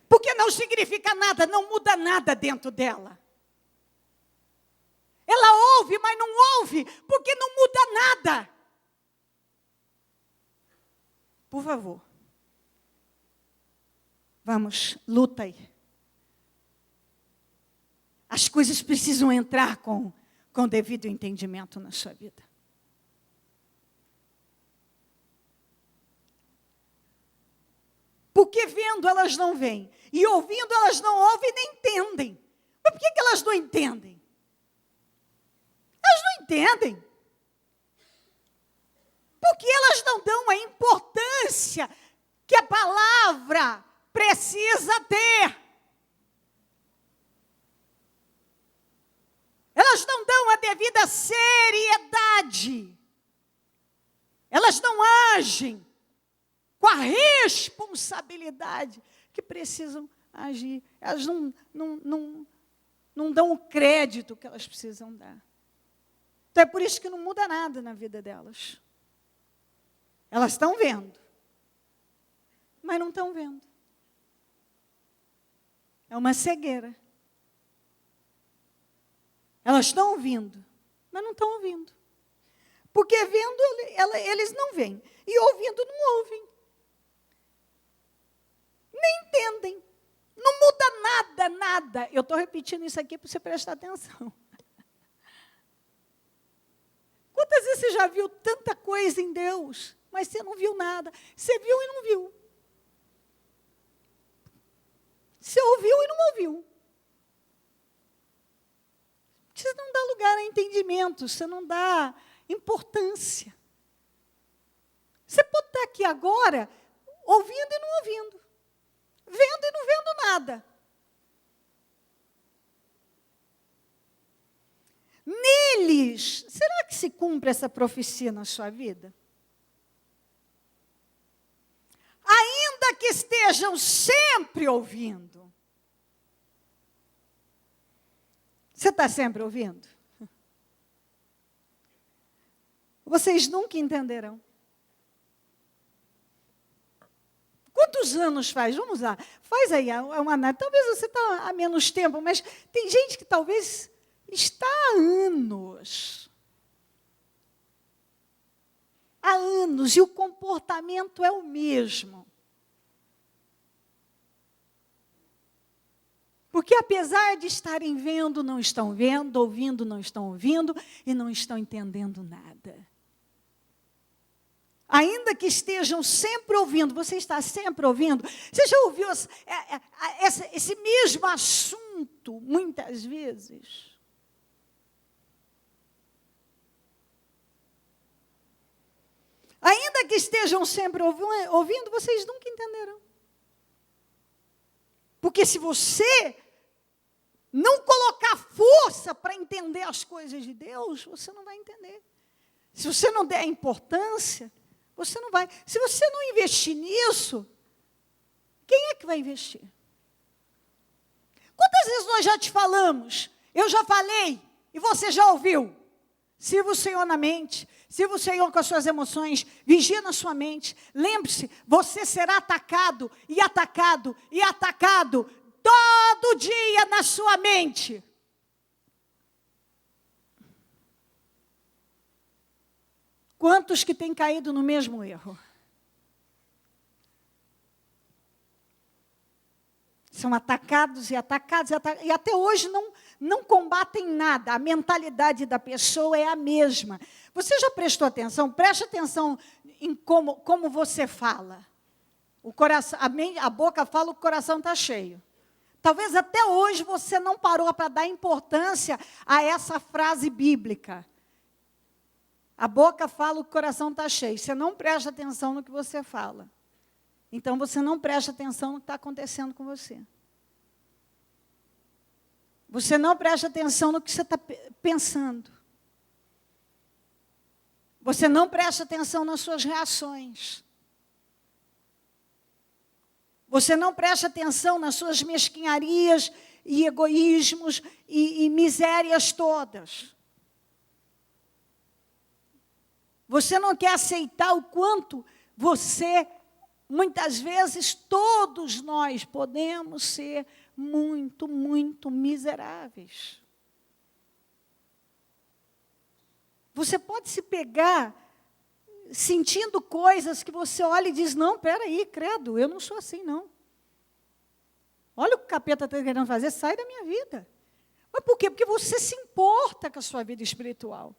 Porque não significa nada, não muda nada dentro dela. Ela ouve, mas não ouve, porque não muda nada. Por favor. Vamos, luta aí. As coisas precisam entrar com devido entendimento na sua vida. Porque vendo elas não veem, e ouvindo elas não ouvem nem entendem. Mas por que elas não entendem? Elas não entendem. Porque elas não dão a importância que a palavra precisa ter. Elas não dão a devida seriedade. Elas não agem com a responsabilidade que precisam agir. Elas não dão o crédito que elas precisam dar. Então é por isso que não muda nada na vida delas. Elas estão vendo, mas não estão vendo. É uma cegueira. Elas estão ouvindo, mas não estão ouvindo. Porque vendo, eles não veem. E ouvindo, não ouvem. Nem entendem. Não muda nada, nada. Eu estou repetindo isso aqui para você prestar atenção. Quantas vezes você já viu tanta coisa em Deus, mas você não viu nada? Você viu e não viu. Você ouviu e não ouviu. Você não dá lugar a entendimento, você não dá importância. Você pode estar aqui agora, ouvindo e não ouvindo, vendo e não vendo nada. Neles, será que se cumpre essa profecia na sua vida? Ainda que estejam sempre ouvindo. Você está sempre ouvindo? Vocês nunca entenderão. Quantos anos faz? Vamos lá. Faz aí uma análise. Talvez você está há menos tempo, mas tem gente que talvez está há anos. Há anos, e o comportamento é o mesmo. Porque apesar de estarem vendo, não estão vendo, ouvindo, não estão ouvindo, e não estão entendendo nada. Ainda que estejam sempre ouvindo, você está sempre ouvindo? Você já ouviu esse mesmo assunto muitas vezes? Ainda que estejam sempre ouvindo, vocês nunca entenderão. Porque se você não colocar força para entender as coisas de Deus, você não vai entender. Se você não der importância, você não vai. Se você não investir nisso, quem é que vai investir? Quantas vezes nós já te falamos? Eu já falei e você já ouviu. Sirva o Senhor na mente, sirva o Senhor com as suas emoções, vigia na sua mente. Lembre-se, você será atacado e atacado e atacado todo dia na sua mente. Quantos que têm caído no mesmo erro? São atacados e atacados, e até hoje não combatem nada. A mentalidade da pessoa é a mesma. Você já prestou atenção? Preste atenção em como você fala. O coração, a boca fala, o coração está cheio. Talvez até hoje você não parou para dar importância a essa frase bíblica. A boca fala, o coração está cheio. Você não presta atenção no que você fala. Então, você não presta atenção no que está acontecendo com você. Você não presta atenção no que você está pensando. Você não presta atenção nas suas reações. Você não presta atenção nas suas mesquinharias e egoísmos e misérias todas. Você não quer aceitar o quanto você, muitas vezes, todos nós podemos ser muito, muito miseráveis. Você pode se pegar sentindo coisas que você olha e diz, não, peraí, credo, eu não sou assim, não. Olha o que o capeta está querendo fazer, sai da minha vida. Mas por quê? Porque você se importa com a sua vida espiritual.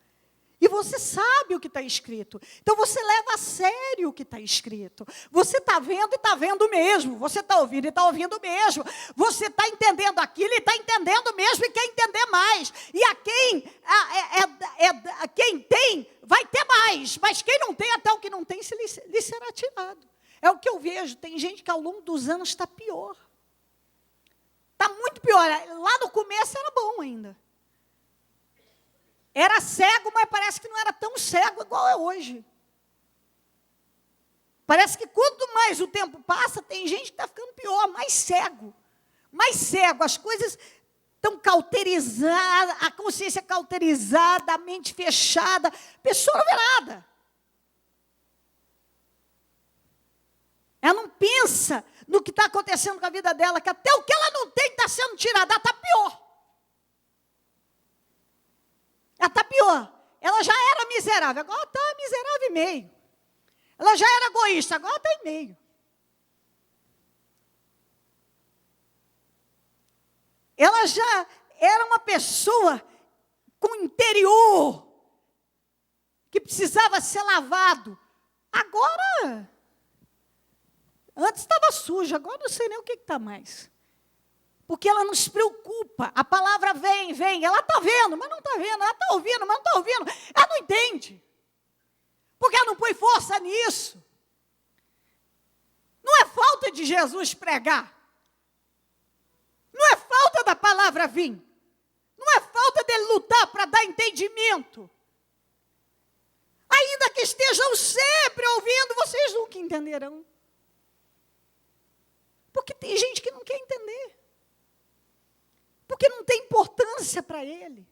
E você sabe o que está escrito. Então, você leva a sério o que está escrito. Você está vendo e está vendo mesmo. Você está ouvindo e está ouvindo mesmo. Você está entendendo aquilo e está entendendo mesmo e quer entender mais. E quem tem, vai ter mais. Mas quem não tem, até o que não tem, lhe será tirado. É o que eu vejo. Tem gente que ao longo dos anos está pior. Está muito pior. Lá no começo era bom ainda. Era cego, mas parece que não era tão cego igual é hoje. Parece que quanto mais o tempo passa, tem gente que está ficando pior, mais cego. Mais cego, as coisas estão cauterizadas, a consciência cauterizada, a mente fechada, a pessoa não vê nada. Ela não pensa no que está acontecendo com a vida dela, que até o que ela não tem está sendo tirado, ela está pior. Ela está pior. Ela já era miserável, agora está miserável e meio. Ela já era egoísta, agora está em meio. Ela já era uma pessoa com interior, que precisava ser lavado. Agora, antes estava suja, agora não sei nem o que está mais. Porque ela não se preocupa, a palavra vem, ela está vendo, mas não está vendo, ela está ouvindo, mas não está ouvindo, ela não entende. Porque ela não põe força nisso. Não é falta de Jesus pregar. Não é falta da palavra vir. Não é falta dele lutar para dar entendimento. Ainda que estejam sempre ouvindo, vocês nunca entenderão. Porque tem gente que não quer entender. Porque não tem importância para ele.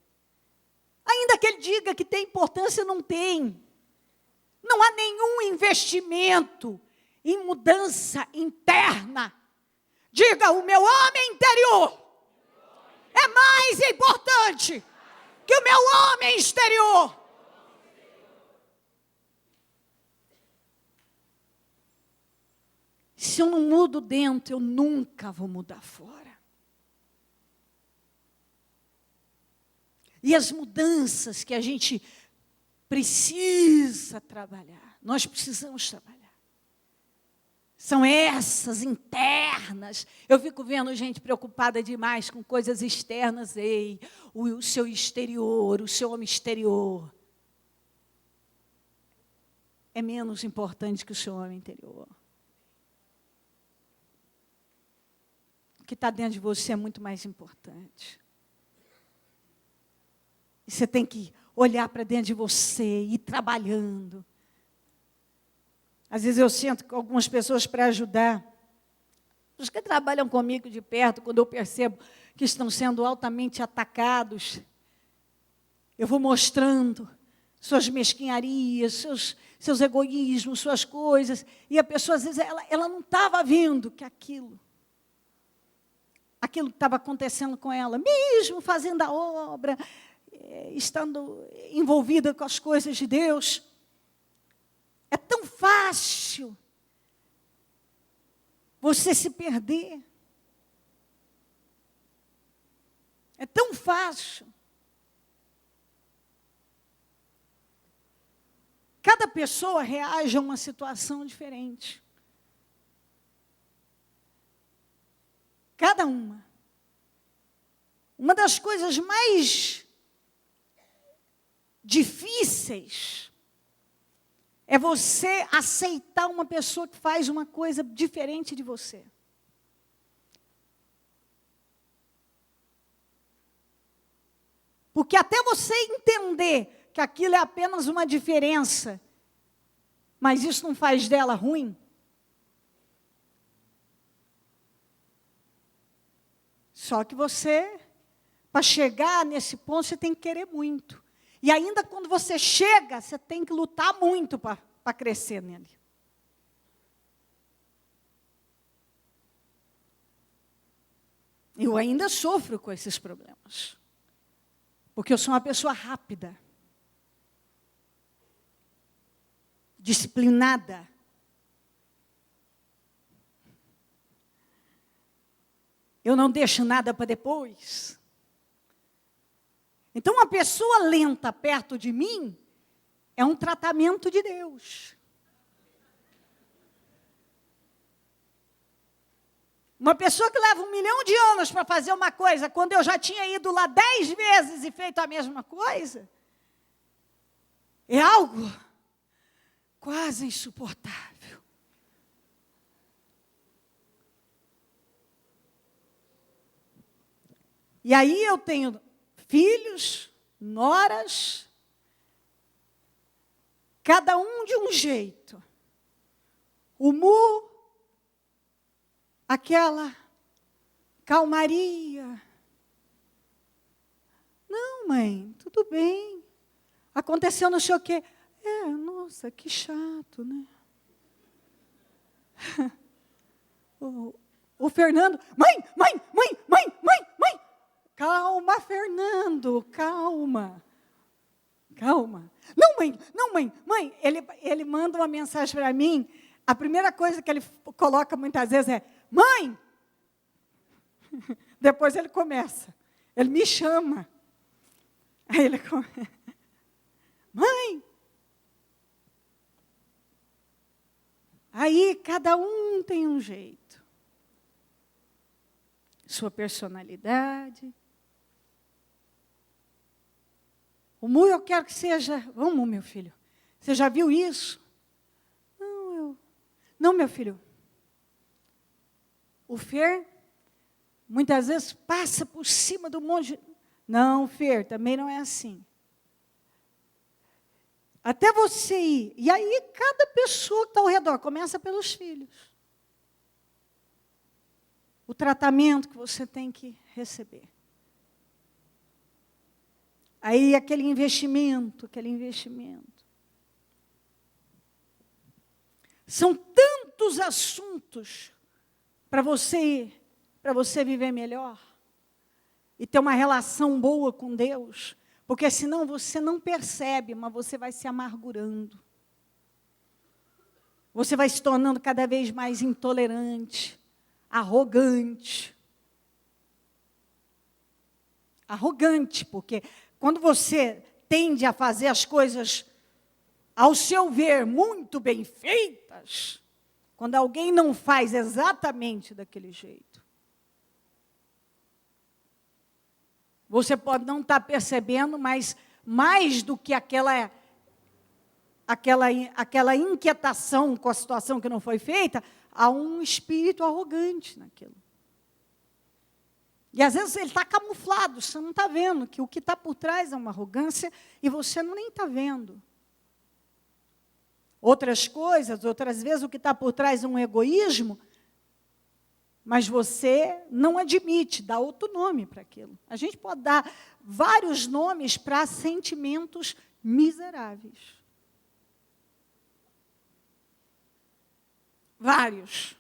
Ainda que ele diga que tem importância, não tem. Não há nenhum investimento em mudança interna. Diga, o meu homem interior é mais importante que o meu homem exterior. Se eu não mudo dentro, eu nunca vou mudar fora. E as mudanças que a gente precisa trabalhar, nós precisamos trabalhar. São essas internas. Eu fico vendo gente preocupada demais com coisas externas. Ei, o seu exterior, o seu homem exterior é menos importante que o seu homem interior. O que está dentro de você é muito mais importante. E você tem que olhar para dentro de você e ir trabalhando. Às vezes eu sinto que algumas pessoas para ajudar, os que trabalham comigo de perto, quando eu percebo que estão sendo altamente atacados, eu vou mostrando suas mesquinharias, seus egoísmos, suas coisas, e a pessoa às vezes ela não estava vendo que aquilo que estava acontecendo com ela, mesmo fazendo a obra, estando envolvida com as coisas de Deus, é tão fácil você se perder. É tão fácil. Cada pessoa reage a uma situação diferente. Cada uma. Uma das coisas mais difíceis é você aceitar uma pessoa que faz uma coisa diferente de você. Porque até você entender que aquilo é apenas uma diferença, mas isso não faz dela ruim. Só que você, para chegar nesse ponto, você tem que querer muito. E ainda quando você chega, você tem que lutar muito para crescer nele. Eu ainda sofro com esses problemas. Porque eu sou uma pessoa rápida. Disciplinada. Eu não deixo nada para depois. Então, uma pessoa lenta perto de mim é um tratamento de Deus. Uma pessoa que leva 1 milhão de anos para fazer uma coisa, quando eu já tinha ido lá 10 vezes e feito a mesma coisa, é algo quase insuportável. E aí eu tenho filhos, noras, cada um de um jeito. O Mu, aquela calmaria. Não, mãe, tudo bem. Aconteceu não sei o quê. Nossa, que chato, né? o Fernando, mãe. Calma, Fernando, calma. Não, mãe. Ele manda uma mensagem para mim. A primeira coisa que ele coloca muitas vezes é, mãe. Depois ele começa. Ele me chama. Aí ele começa. Mãe. Aí cada um tem um jeito. Sua personalidade. O Mu, eu quero que seja... Vamos, meu filho. Você já viu isso? Não, meu filho. O Fer, muitas vezes, passa por cima do monte. Não, Fer, também não é assim. Até você ir. E aí, cada pessoa que está ao redor, começa pelos filhos. O tratamento que você tem que receber. Aí, aquele investimento. São tantos assuntos para você viver melhor e ter uma relação boa com Deus, porque senão você não percebe, mas você vai se amargurando. Você vai se tornando cada vez mais intolerante, arrogante. Arrogante, porque quando você tende a fazer as coisas, ao seu ver, muito bem feitas, quando alguém não faz exatamente daquele jeito, você pode não estar percebendo, mas mais do que aquela inquietação com a situação que não foi feita, há um espírito arrogante naquilo. E às vezes ele está camuflado, você não está vendo que o que está por trás é uma arrogância e você nem está vendo. Outras vezes o que está por trás é um egoísmo, mas você não admite, dá outro nome para aquilo. A gente pode dar vários nomes para sentimentos miseráveis. Vários.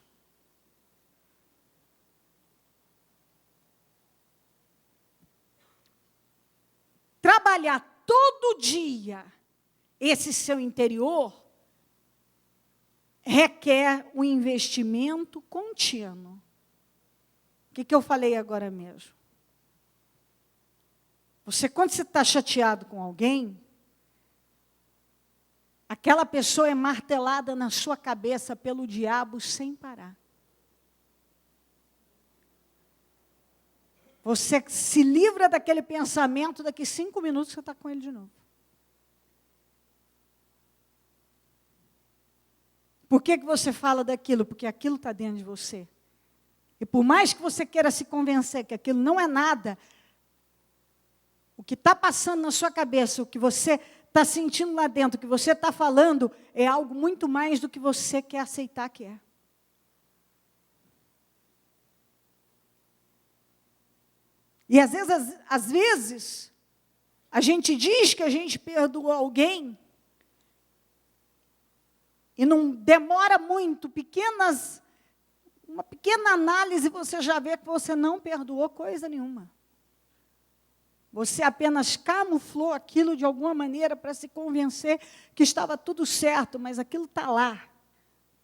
Trabalhar todo dia esse seu interior requer um investimento contínuo. O que eu falei agora mesmo? Quando você está chateado com alguém, aquela pessoa é martelada na sua cabeça pelo diabo sem parar. Você se livra daquele pensamento, daqui 5 minutos você está com ele de novo. Por que você fala daquilo? Porque aquilo está dentro de você. E por mais que você queira se convencer que aquilo não é nada, o que está passando na sua cabeça, o que você está sentindo lá dentro, o que você está falando, é algo muito mais do que você quer aceitar que é. E às vezes, a gente diz que a gente perdoou alguém, e não demora muito, uma pequena análise, você já vê que você não perdoou coisa nenhuma. Você apenas camuflou aquilo de alguma maneira para se convencer que estava tudo certo, mas aquilo está lá,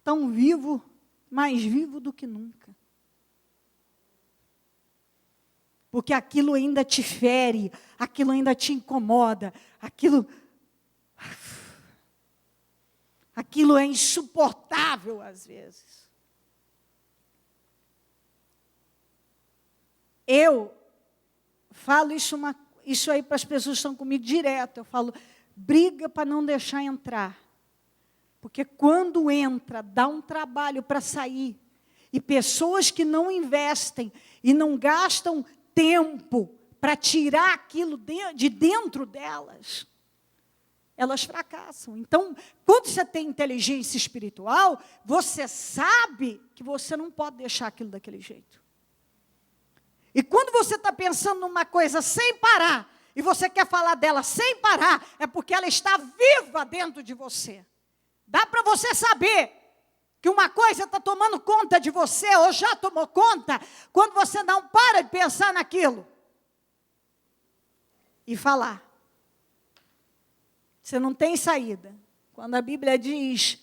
tão vivo, mais vivo do que nunca. Porque aquilo ainda te fere, aquilo ainda te incomoda, aquilo é insuportável às vezes. Eu falo isso aí para as pessoas que estão comigo direto. Eu falo, briga para não deixar entrar. Porque quando entra, dá um trabalho para sair. E pessoas que não investem e não gastam tempo para tirar aquilo de dentro delas, elas fracassam. Então, quando você tem inteligência espiritual, você sabe que você não pode deixar aquilo daquele jeito. E quando você está pensando numa coisa sem parar, e você quer falar dela sem parar, é porque ela está viva dentro de você. Dá para você saber que uma coisa está tomando conta de você, ou já tomou conta, quando você não para de pensar naquilo. E falar. Você não tem saída. Quando a Bíblia diz,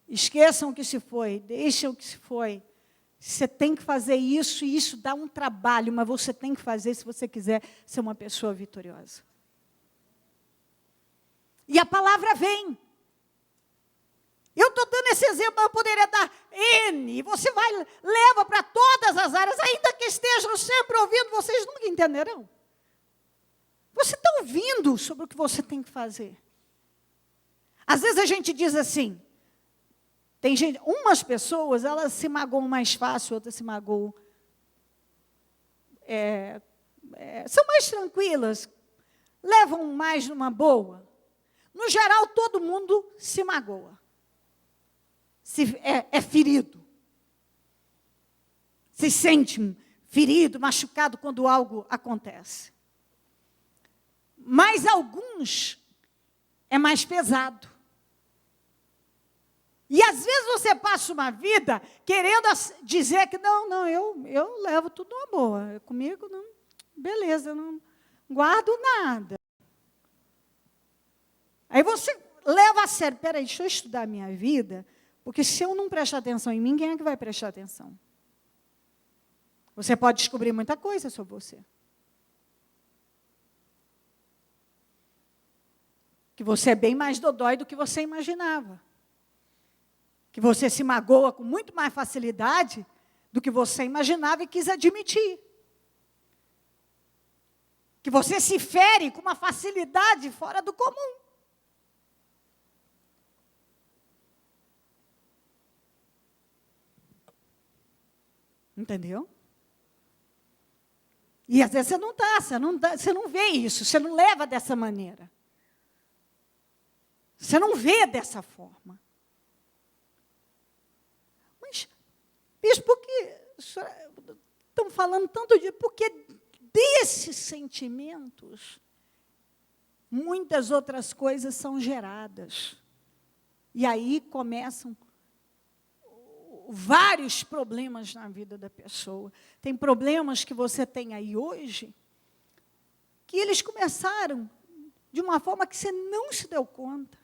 esqueçam o que se foi, deixem o que se foi. Você tem que fazer isso, e isso dá um trabalho, mas você tem que fazer se você quiser ser uma pessoa vitoriosa. E a palavra vem. Eu estou dando esse exemplo, eu poderia dar N. Você vai, leva para todas as áreas, ainda que estejam sempre ouvindo, vocês nunca entenderão. Você está ouvindo sobre o que você tem que fazer. Às vezes a gente diz assim, tem gente, umas pessoas, elas se magoam mais fácil, outras se magoam. São mais tranquilas, levam mais numa boa. No geral, todo mundo se magoa. É ferido. Se sente ferido, machucado quando algo acontece. Mas alguns é mais pesado. E às vezes você passa uma vida querendo dizer que não, eu levo tudo numa boa. Comigo, não, beleza, eu não guardo nada. Aí você leva a sério, peraí, deixa eu estudar a minha vida, porque se eu não prestar atenção em mim, quem é que vai prestar atenção? Você pode descobrir muita coisa sobre você. Que você é bem mais dodói do que você imaginava. Que você se magoa com muito mais facilidade do que você imaginava e quis admitir. Que você se fere com uma facilidade fora do comum. Entendeu? E às vezes você não vê isso, você não leva dessa maneira. Você não vê dessa forma. Mas, bispo, por que estão falando tanto de... Porque desses sentimentos, muitas outras coisas são geradas. E aí começam vários problemas na vida da pessoa. Tem problemas que você tem aí hoje, que eles começaram de uma forma que você não se deu conta.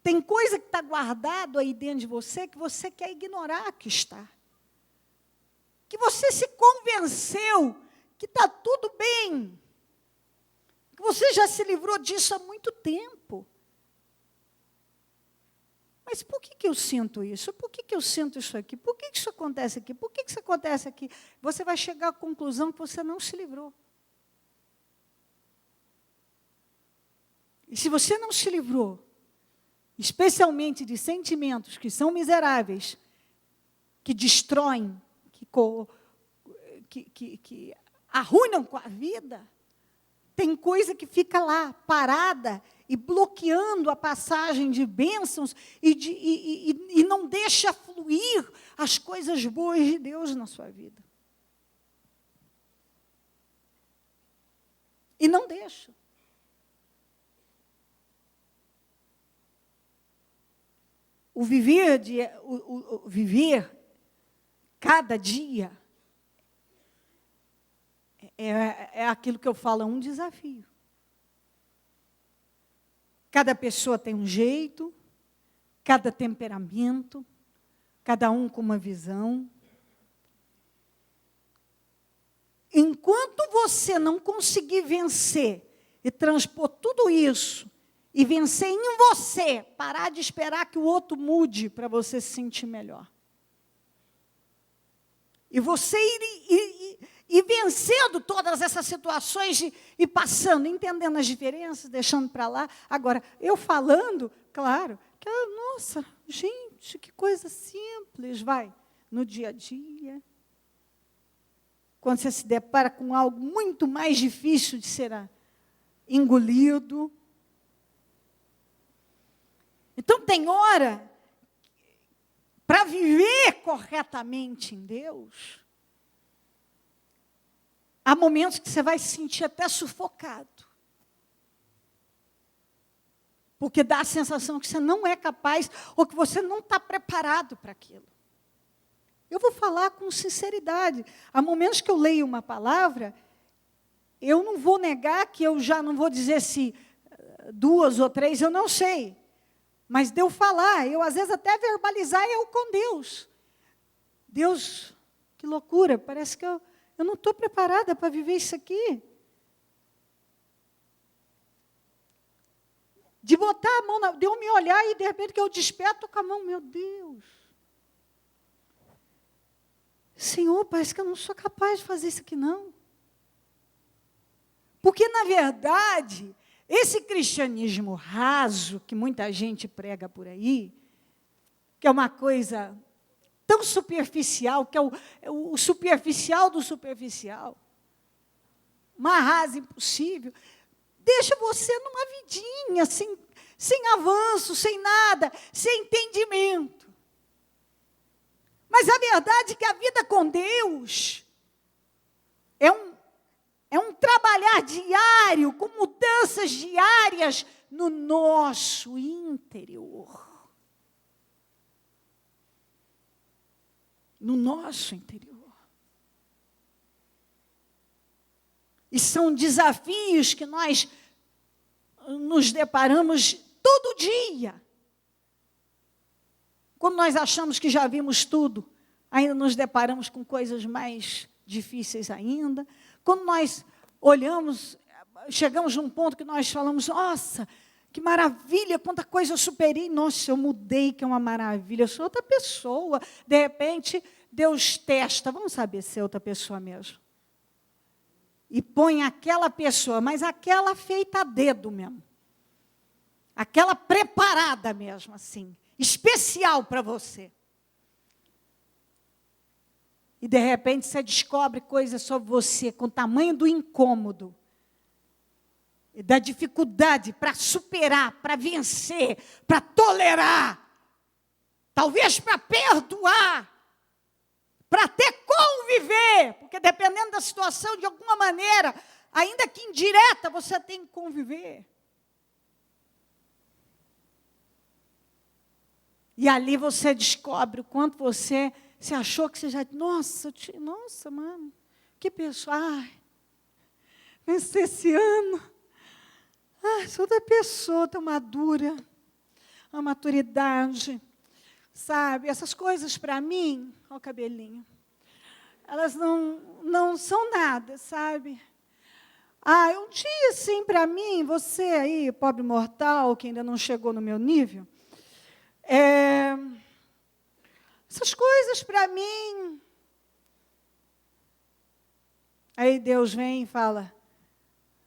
Tem coisa que está guardado aí dentro de você que você quer ignorar que está. Que você se convenceu que está tudo bem. Que você já se livrou disso há muito tempo. Mas por que eu sinto isso? Por que eu sinto isso aqui? Por que isso acontece aqui? Por que isso acontece aqui? Você vai chegar à conclusão que você não se livrou. E se você não se livrou, especialmente de sentimentos que são miseráveis, que destroem, que arruinam com a vida, tem coisa que fica lá, parada, e bloqueando a passagem de bênçãos, e não deixa fluir as coisas boas de Deus na sua vida. E não deixa. O viver cada dia é aquilo que eu falo, é um desafio. Cada pessoa tem um jeito, cada temperamento, cada um com uma visão. Enquanto você não conseguir vencer e transpor tudo isso, e vencer em você, parar de esperar que o outro mude para você se sentir melhor. E você ir vencendo todas essas situações e passando, entendendo as diferenças, deixando para lá. Agora, eu falando, claro, que, nossa, gente, que coisa simples, vai, no dia a dia. Quando você se depara com algo muito mais difícil de ser engolido. Então, tem hora, para viver corretamente em Deus, há momentos que você vai se sentir até sufocado. Porque dá a sensação que você não é capaz ou que você não está preparado para aquilo. Eu vou falar com sinceridade. Há momentos que eu leio uma palavra, eu não vou negar que eu já não vou dizer se 2 ou 3, eu não sei. Mas de eu falar, eu às vezes até verbalizar eu com Deus. Deus, que loucura, parece que eu não estou preparada para viver isso aqui. De botar a mão, de eu me olhar e de repente que eu desperto com a mão, meu Deus. Senhor, parece que eu não sou capaz de fazer isso aqui não. Porque, na verdade, esse cristianismo raso, que muita gente prega por aí, que é uma coisa tão superficial, que é o superficial do superficial, uma rasa impossível, deixa você numa vidinha, sem avanço, sem nada, sem entendimento. Mas a verdade é que a vida com Deus é um trabalhar diário, com mudanças diárias no nosso interior. No nosso interior. E são desafios que nós nos deparamos todo dia. Quando nós achamos que já vimos tudo, ainda nos deparamos com coisas mais difíceis ainda. Quando nós olhamos, chegamos num ponto que nós falamos, nossa, que maravilha, quanta coisa eu superei. Nossa, eu mudei, que é uma maravilha, eu sou outra pessoa. De repente, Deus testa, vamos saber se é outra pessoa mesmo. E põe aquela pessoa, mas aquela feita a dedo mesmo. Aquela preparada mesmo, assim, especial para você. E, de repente, você descobre coisas sobre você com o tamanho do incômodo, e da dificuldade para superar, para vencer, para tolerar, talvez para perdoar, para até conviver, porque dependendo da situação, de alguma maneira, ainda que indireta, você tem que conviver. E ali você descobre o quanto você achou que você já... Nossa, mano, que pessoa... Ai, venci esse ano. Ai, sou outra pessoa tão madura. A maturidade, sabe? Essas coisas para mim, olha o cabelinho, elas não são nada, sabe? Ah, um dia, assim, para mim, você aí, pobre mortal, que ainda não chegou no meu nível... essas coisas para mim. Aí Deus vem e fala,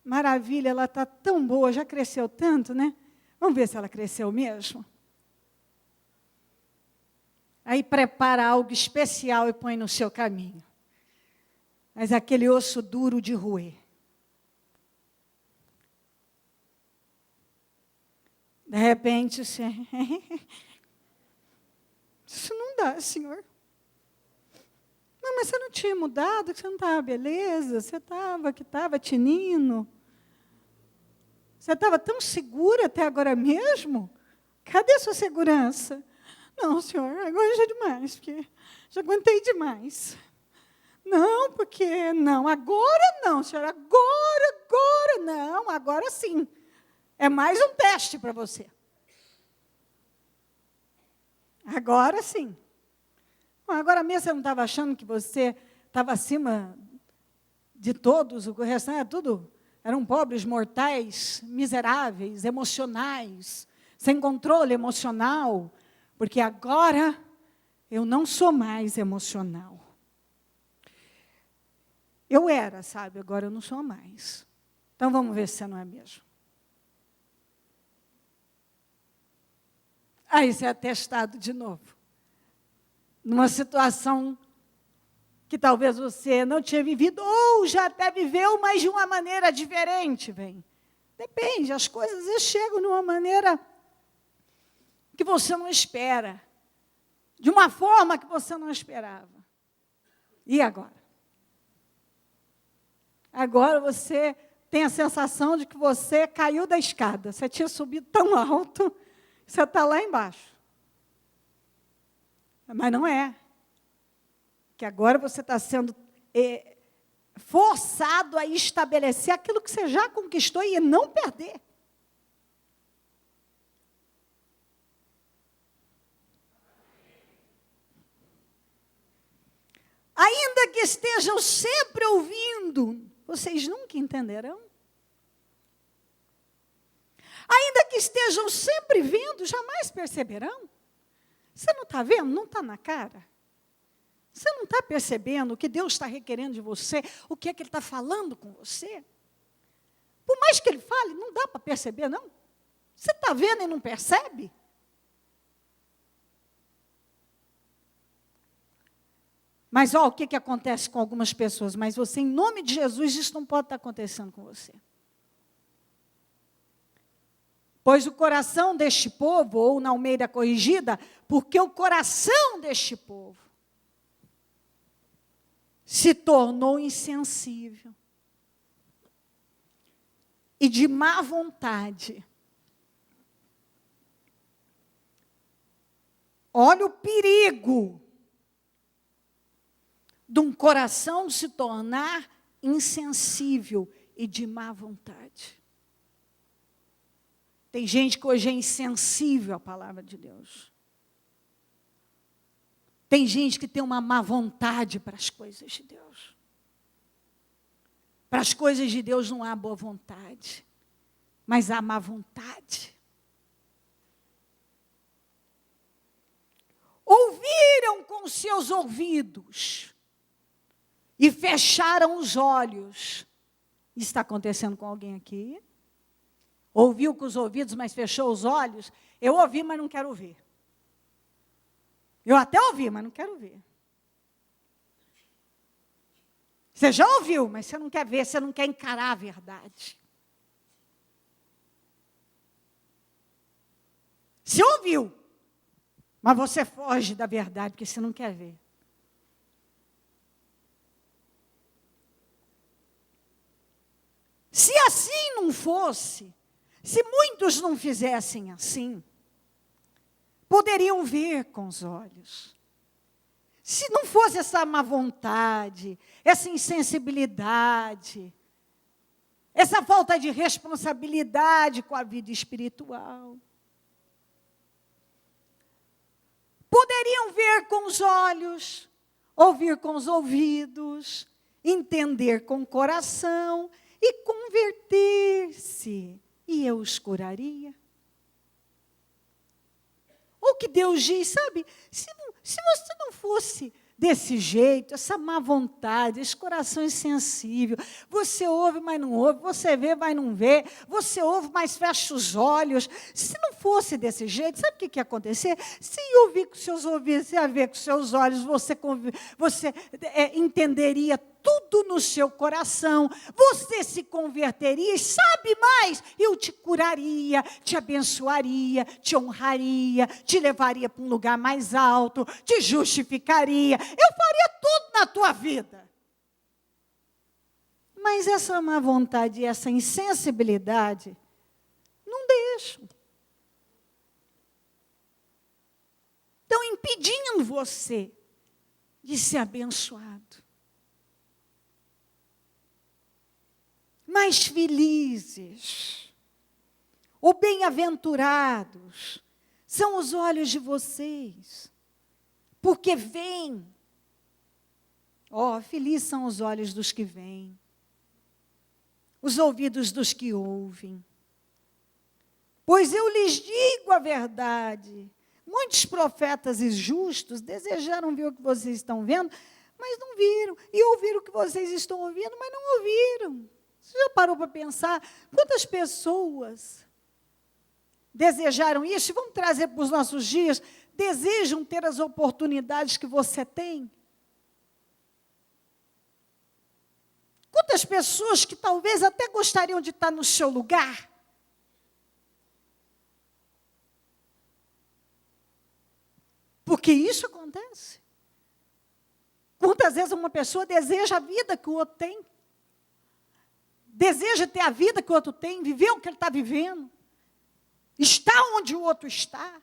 maravilha, ela está tão boa, já cresceu tanto, né? Vamos ver se ela cresceu mesmo. Aí prepara algo especial e põe no seu caminho. Mas aquele osso duro de roer. De repente, você... Isso não dá, Senhor. Não, mas você não tinha mudado, que você não estava beleza, você estava tinindo. Você estava tão segura até agora mesmo? Cadê a sua segurança? Não, Senhor, agora já é demais, porque já aguentei demais. Não, porque não, agora não, Senhor, agora não, agora sim. É mais um teste para você. Agora sim. Agora mesmo você não estava achando que você estava acima de todos, o restante era tudo, eram pobres, mortais, miseráveis, emocionais, sem controle emocional, porque agora eu não sou mais emocional. Eu era, sabe, agora eu não sou mais. Então vamos ver se não é mesmo. Aí você é testado de novo. Numa situação que talvez você não tinha vivido, ou já até viveu, mas de uma maneira diferente, bem. Depende, as coisas às vezes chegam de uma maneira que você não espera. De uma forma que você não esperava. E agora? Agora você tem a sensação de que você caiu da escada. Você tinha subido tão alto, você está lá embaixo. Mas não é. Que agora você está sendo forçado a estabelecer aquilo que você já conquistou e não perder. Ainda que estejam sempre ouvindo, vocês nunca entenderão. Ainda que estejam sempre vendo, jamais perceberão. Você não está vendo? Não está na cara? Você não está percebendo o que Deus está requerendo de você? O que é que Ele está falando com você? Por mais que Ele fale, não dá para perceber, não. Você está vendo e não percebe? Mas, o que acontece com algumas pessoas? Mas você, em nome de Jesus, isso não pode estar acontecendo com você. Pois o coração deste povo, ou na Almeida Corrigida, porque o coração deste povo se tornou insensível e de má vontade. Olha o perigo de um coração se tornar insensível e de má vontade. Tem gente que hoje é insensível à palavra de Deus. Tem gente que tem uma má vontade para as coisas de Deus. Para as coisas de Deus não há boa vontade, mas há má vontade. Ouviram com seus ouvidos e fecharam os olhos. Isso está acontecendo com alguém aqui? Ouviu com os ouvidos, mas fechou os olhos? Eu ouvi, mas não quero ver. Eu até ouvi, mas não quero ver. Você já ouviu, mas você não quer ver, você não quer encarar a verdade. Você ouviu, mas você foge da verdade, porque você não quer ver. Se assim não fosse, se muitos não fizessem assim, poderiam ver com os olhos. Se não fosse essa má vontade, essa insensibilidade, essa falta de responsabilidade com a vida espiritual. Poderiam ver com os olhos, ouvir com os ouvidos, entender com o coração e converter-se. E eu os curaria. O que Deus diz, sabe? Se você não fosse desse jeito, essa má vontade, esse coração insensível, você ouve, mas não ouve, você vê, mas não vê, você ouve, mas fecha os olhos. Se não fosse desse jeito, sabe o que ia acontecer? Se ouvir com seus ouvidos, se ia ver com seus olhos, você entenderia tudo no seu coração, você se converteria, e sabe mais, eu te curaria, te abençoaria, te honraria, te levaria para um lugar mais alto, te justificaria, eu faria tudo na tua vida. Mas essa má vontade e essa insensibilidade não deixam. Estão impedindo você de ser abençoado. Mais felizes, ou bem-aventurados, são os olhos de vocês, porque veem. Felizes são os olhos dos que veem, os ouvidos dos que ouvem. Pois eu lhes digo a verdade, muitos profetas e justos desejaram ver o que vocês estão vendo, mas não viram, e ouviram o que vocês estão ouvindo, mas não ouviram. Você já parou para pensar quantas pessoas desejaram isso? E vamos trazer para os nossos dias, desejam ter as oportunidades que você tem? Quantas pessoas que talvez até gostariam de estar no seu lugar? Porque isso acontece. Quantas vezes uma pessoa deseja a vida que o outro tem? deseja ter a vida que o outro tem, viver o que ele está vivendo, está onde o outro está.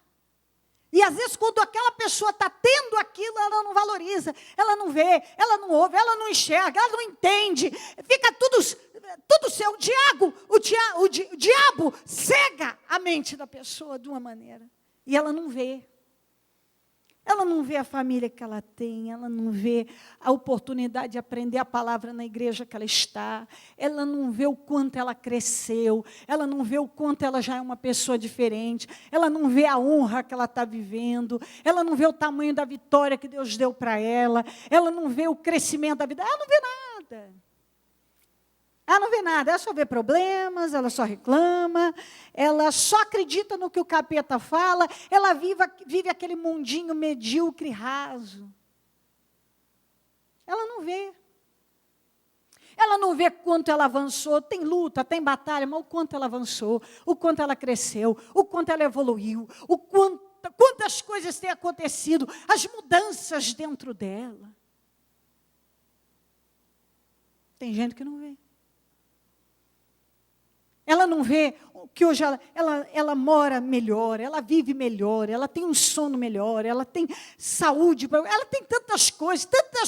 E às vezes quando aquela pessoa está tendo aquilo, ela não valoriza, ela não vê, ela não ouve, ela não enxerga, ela não entende, fica tudo seu. O diabo cega a mente da pessoa de uma maneira, e ela não vê. Ela não vê a família que ela tem, ela não vê a oportunidade de aprender a palavra na igreja que ela está, ela não vê o quanto ela cresceu, ela não vê o quanto ela já é uma pessoa diferente, ela não vê a honra que ela está vivendo, ela não vê o tamanho da vitória que Deus deu para ela não vê o crescimento da vida, ela não vê nada. Ela não vê nada, ela só vê problemas, ela só reclama, ela só acredita no que o capeta fala, ela vive aquele mundinho medíocre e raso. Ela não vê. Ela não vê quanto ela avançou, tem luta, tem batalha, mas o quanto ela avançou, o quanto ela cresceu, o quanto ela evoluiu, quantas coisas têm acontecido, as mudanças dentro dela. Tem gente que não vê. Ela não vê que hoje ela mora melhor, ela vive melhor, ela tem um sono melhor, ela tem saúde, ela tem tantas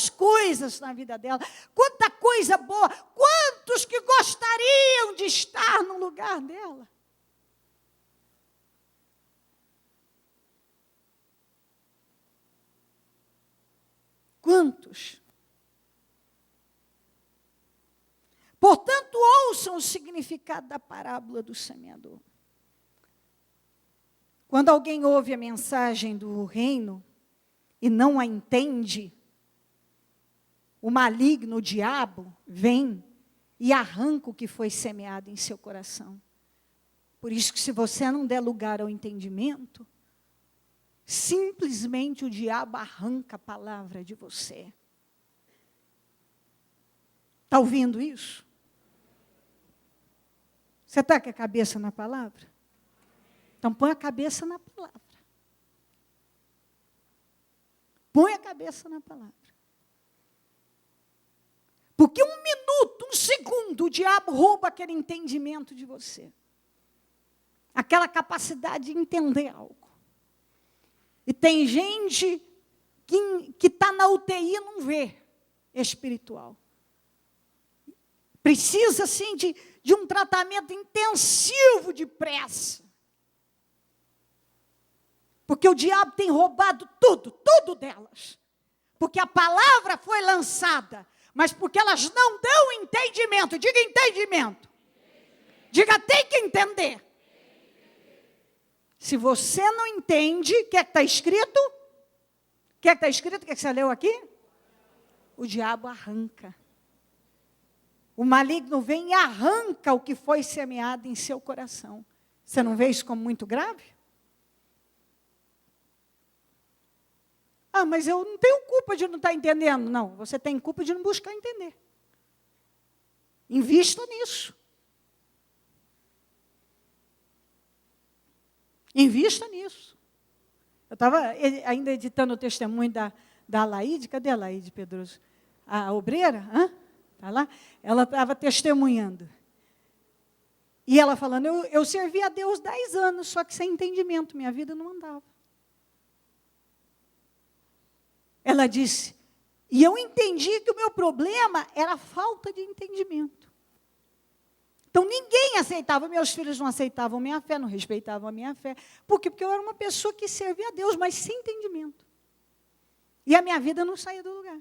coisas na vida dela, quanta coisa boa, quantos que gostariam de estar no lugar dela. Quantos? Portanto, ouçam o significado da parábola do semeador. Quando alguém ouve a mensagem do reino e não a entende, o maligno, o diabo, vem e arranca o que foi semeado em seu coração. Por isso que se você não der lugar ao entendimento, simplesmente o diabo arranca a palavra de você. Está ouvindo isso? Você está com a cabeça na palavra? Então põe a cabeça na palavra. Põe a cabeça na palavra. Porque 1 minuto, 1 segundo, o diabo rouba aquele entendimento de você. Aquela capacidade de entender algo. E tem gente que está na UTI e não vê espiritual. Precisa, assim, de um tratamento intensivo de pressa. Porque o diabo tem roubado tudo delas. Porque a palavra foi lançada, mas porque elas não dão entendimento. Diga entendimento. Diga tem que entender. Se você não entende, o que é que está escrito? O que é que está escrito? O que é que você leu aqui? O diabo arranca. O maligno vem e arranca o que foi semeado em seu coração. Você não vê isso como muito grave? Ah, mas eu não tenho culpa de não estar entendendo. Não, você tem culpa de não buscar entender. Invista nisso. Invista nisso. Eu estava ainda editando o testemunho da Laide. Cadê a Laide Pedroso? A obreira, está lá? Ela estava testemunhando. E ela falando, eu servi a Deus 10 anos, só que sem entendimento, minha vida não andava. Ela disse, e eu entendi que o meu problema era a falta de entendimento. Então, ninguém aceitava, meus filhos não aceitavam minha fé, não respeitavam a minha fé. Por quê? Porque eu era uma pessoa que servia a Deus, mas sem entendimento. E a minha vida não saía do lugar.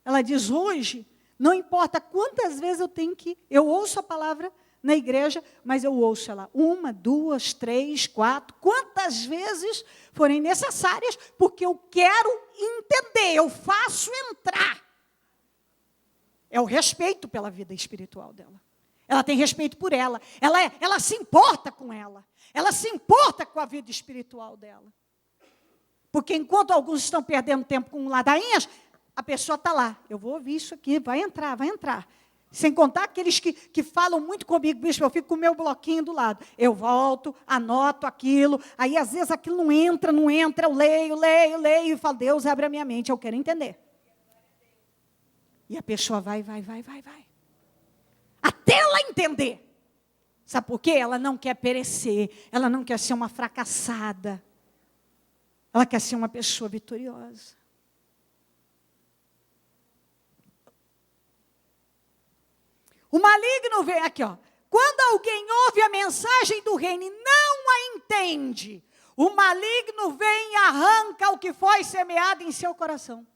Ela diz, hoje, não importa quantas vezes eu ouço a palavra na igreja, mas eu ouço ela 1, 2, 3, 4, quantas vezes forem necessárias, porque eu quero entender, eu faço entrar. É o respeito pela vida espiritual dela. Ela tem respeito por ela. Ela se importa com ela. Ela se importa com a vida espiritual dela. Porque enquanto alguns estão perdendo tempo com ladainhas, a pessoa está lá. Eu vou ouvir isso aqui, vai entrar. Sem contar aqueles que falam muito comigo, bispo, eu fico com o meu bloquinho do lado. Eu volto, anoto aquilo, aí às vezes aquilo não entra, eu leio, e falo, Deus, abre a minha mente, eu quero entender. E a pessoa vai. Até ela entender. Sabe por quê? Ela não quer perecer, ela não quer ser uma fracassada. Ela quer ser uma pessoa vitoriosa. O maligno vem aqui, ó. Quando alguém ouve a mensagem do reino e não a entende, o maligno vem e arranca o que foi semeado em seu coração.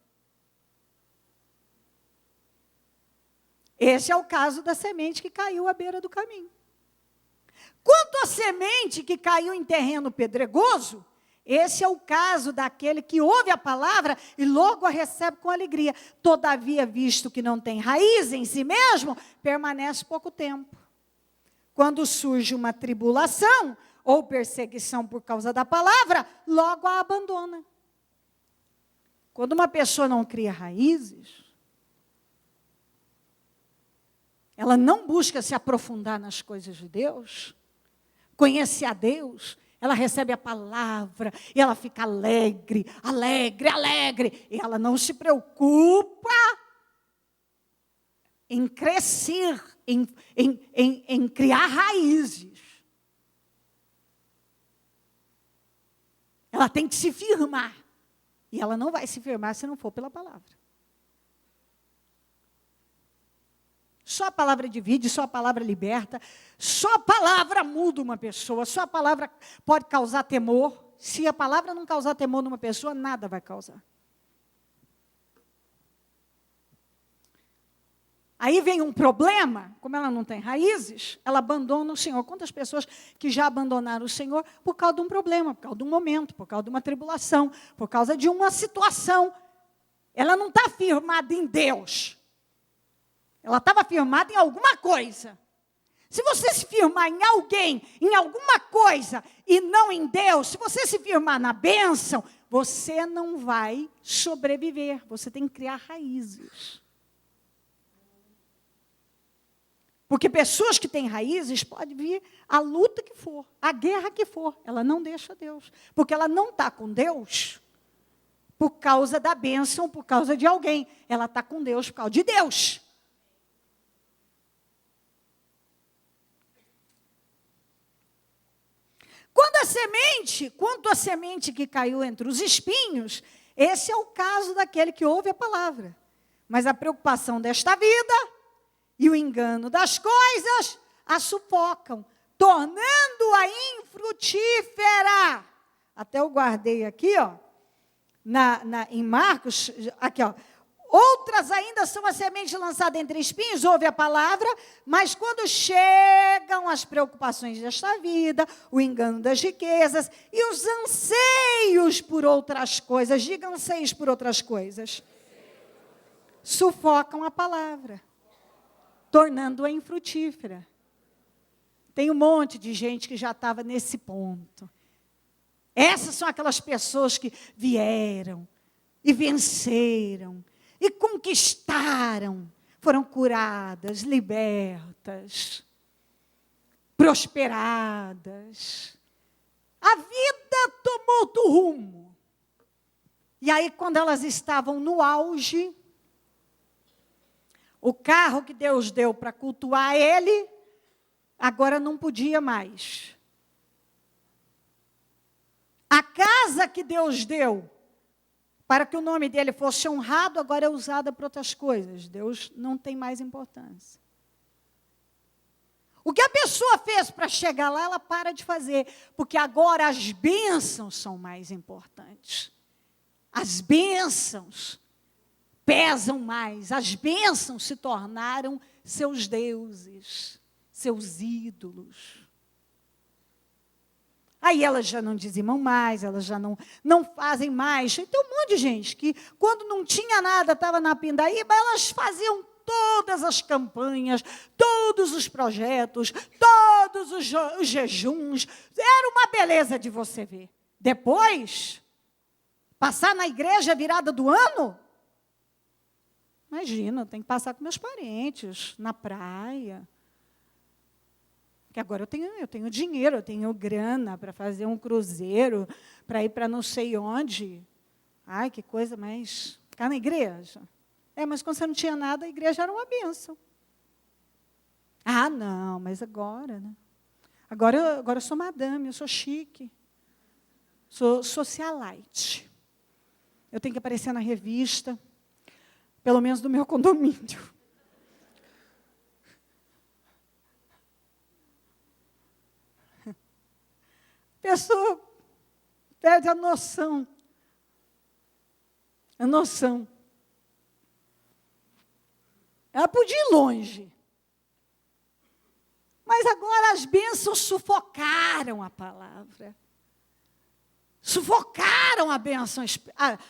Esse é o caso da semente que caiu à beira do caminho. Quanto à semente que caiu em terreno pedregoso, esse é o caso daquele que ouve a palavra e logo a recebe com alegria. Todavia, visto que não tem raiz em si mesmo, permanece pouco tempo. Quando surge uma tribulação ou perseguição por causa da palavra, logo a abandona. Quando uma pessoa não cria raízes, ela não busca se aprofundar nas coisas de Deus, conhecer a Deus, ela recebe a palavra e ela fica alegre, alegre, alegre. E ela não se preocupa em crescer, em criar raízes. Ela tem que se firmar. E ela não vai se firmar se não for pela palavra. Só a palavra divide, só a palavra liberta, só a palavra muda uma pessoa, só a palavra pode causar temor. Se a palavra não causar temor numa pessoa, nada vai causar. Aí vem um problema, como ela não tem raízes, ela abandona o Senhor. Quantas pessoas que já abandonaram o Senhor por causa de um problema, por causa de um momento, por causa de uma tribulação, por causa de uma situação. Ela não está firmada em Deus. Ela estava firmada em alguma coisa. Se você se firmar em alguém, em alguma coisa, e não em Deus, se você se firmar na bênção, você não vai sobreviver. Você tem que criar raízes. Porque pessoas que têm raízes, pode vir a luta que for, a guerra que for, ela não deixa Deus. Porque ela não está com Deus por causa da bênção, por causa de alguém. Ela está com Deus por causa de Deus. Quanto a semente que caiu entre os espinhos, esse é o caso daquele que ouve a palavra. Mas a preocupação desta vida e o engano das coisas a sufocam, tornando-a infrutífera. Até eu guardei aqui, ó, em Marcos, aqui, ó. Outras ainda são a semente lançada entre espinhos, ouve a palavra, mas quando chegam as preocupações desta vida, o engano das riquezas e os anseios por outras coisas, diga anseios por outras coisas, sufocam a palavra, tornando-a infrutífera. Tem um monte de gente que já estava nesse ponto. Essas são aquelas pessoas que vieram e venceram, e conquistaram, foram curadas, libertas, prosperadas. A vida tomou outro rumo. E aí, quando elas estavam no auge, o carro que Deus deu para cultuar Ele, agora não podia mais. A casa que Deus deu para que o nome dele fosse honrado, agora é usada para outras coisas. Deus não tem mais importância. O que a pessoa fez para chegar lá, ela para de fazer, porque agora as bênçãos são mais importantes. As bênçãos pesam mais, as bênçãos se tornaram seus deuses, seus ídolos. Aí elas já não dizimam mais, elas já não fazem mais. Tem um monte de gente que, quando não tinha nada, estava na pindaíba, elas faziam todas as campanhas, todos os projetos, todos os jejuns. Era uma beleza de você ver. Depois, passar na igreja virada do ano, imagina, eu tenho que passar com meus parentes, na praia. Porque agora eu tenho dinheiro, eu tenho grana para fazer um cruzeiro, para ir para não sei onde. Ai, que coisa, mas ficar na igreja. Mas quando você não tinha nada, a igreja era uma bênção. Ah, não, mas agora, né? Agora eu sou madame, eu sou chique. Sou socialite. Eu tenho que aparecer na revista, pelo menos do meu condomínio. A pessoa perde a noção. A noção. Ela podia ir longe. Mas agora as bênçãos sufocaram a palavra. Sufocaram a bênção,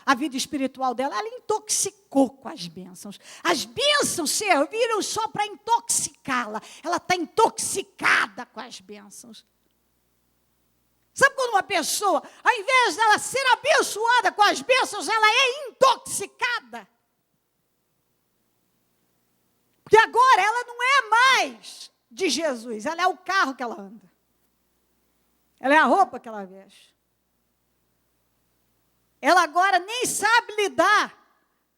a vida espiritual dela. Ela intoxicou com as bênçãos. As bênçãos serviram só para intoxicá-la. Ela está intoxicada com as bênçãos. Sabe quando uma pessoa, ao invés dela ser abençoada com as bênçãos, ela é intoxicada? Porque agora ela não é mais de Jesus, ela é o carro que ela anda. Ela é a roupa que ela veste. Ela agora nem sabe lidar.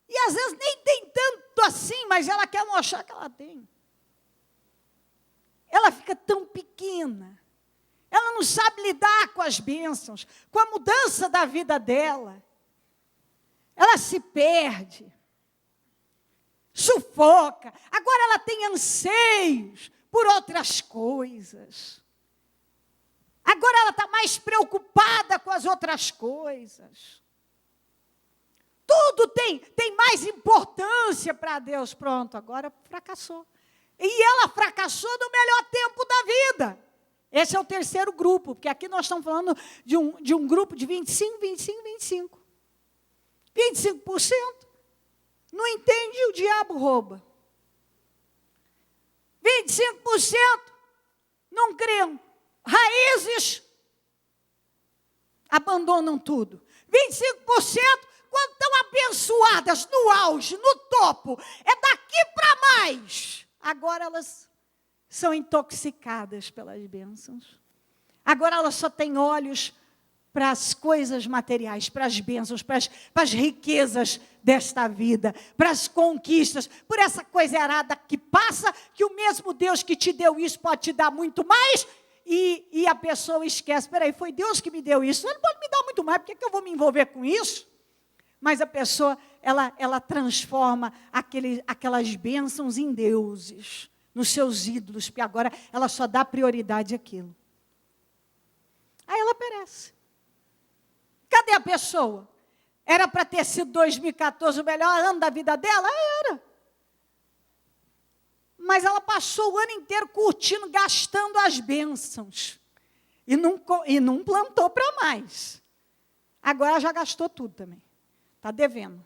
E às vezes nem tem tanto assim, mas ela quer mostrar que ela tem. Ela fica tão pequena. Ela não sabe lidar com as bênçãos, com a mudança da vida dela. Ela se perde. Sufoca. Agora ela tem anseios por outras coisas. Agora ela está mais preocupada com as outras coisas. Tudo tem mais importância para Deus. Pronto, agora fracassou. E ela fracassou no melhor tempo da vida. Esse é o terceiro grupo, porque aqui nós estamos falando de um grupo de 25, 25, 25. 25% não entende, o diabo rouba. 25% não criam raízes, abandonam tudo. 25%, quando estão abençoadas, no auge, no topo, é daqui para mais. Agora elas são intoxicadas pelas bênçãos. Agora elas só têm olhos para as coisas materiais, para as bênçãos, para as riquezas desta vida, para as conquistas, por essa coisa errada que passa, que o mesmo Deus que te deu isso pode te dar muito mais, e a pessoa esquece, peraí, foi Deus que me deu isso, ele pode me dar muito mais, por que eu vou me envolver com isso? Mas a pessoa, ela transforma aquelas bênçãos em deuses, nos seus ídolos, porque agora ela só dá prioridade àquilo. Aí ela perece. Cadê a pessoa? Era para ter sido 2014 o melhor ano da vida dela? Era. Mas ela passou o ano inteiro curtindo, gastando as bênçãos. E não plantou para mais. Agora já gastou tudo também. Está devendo.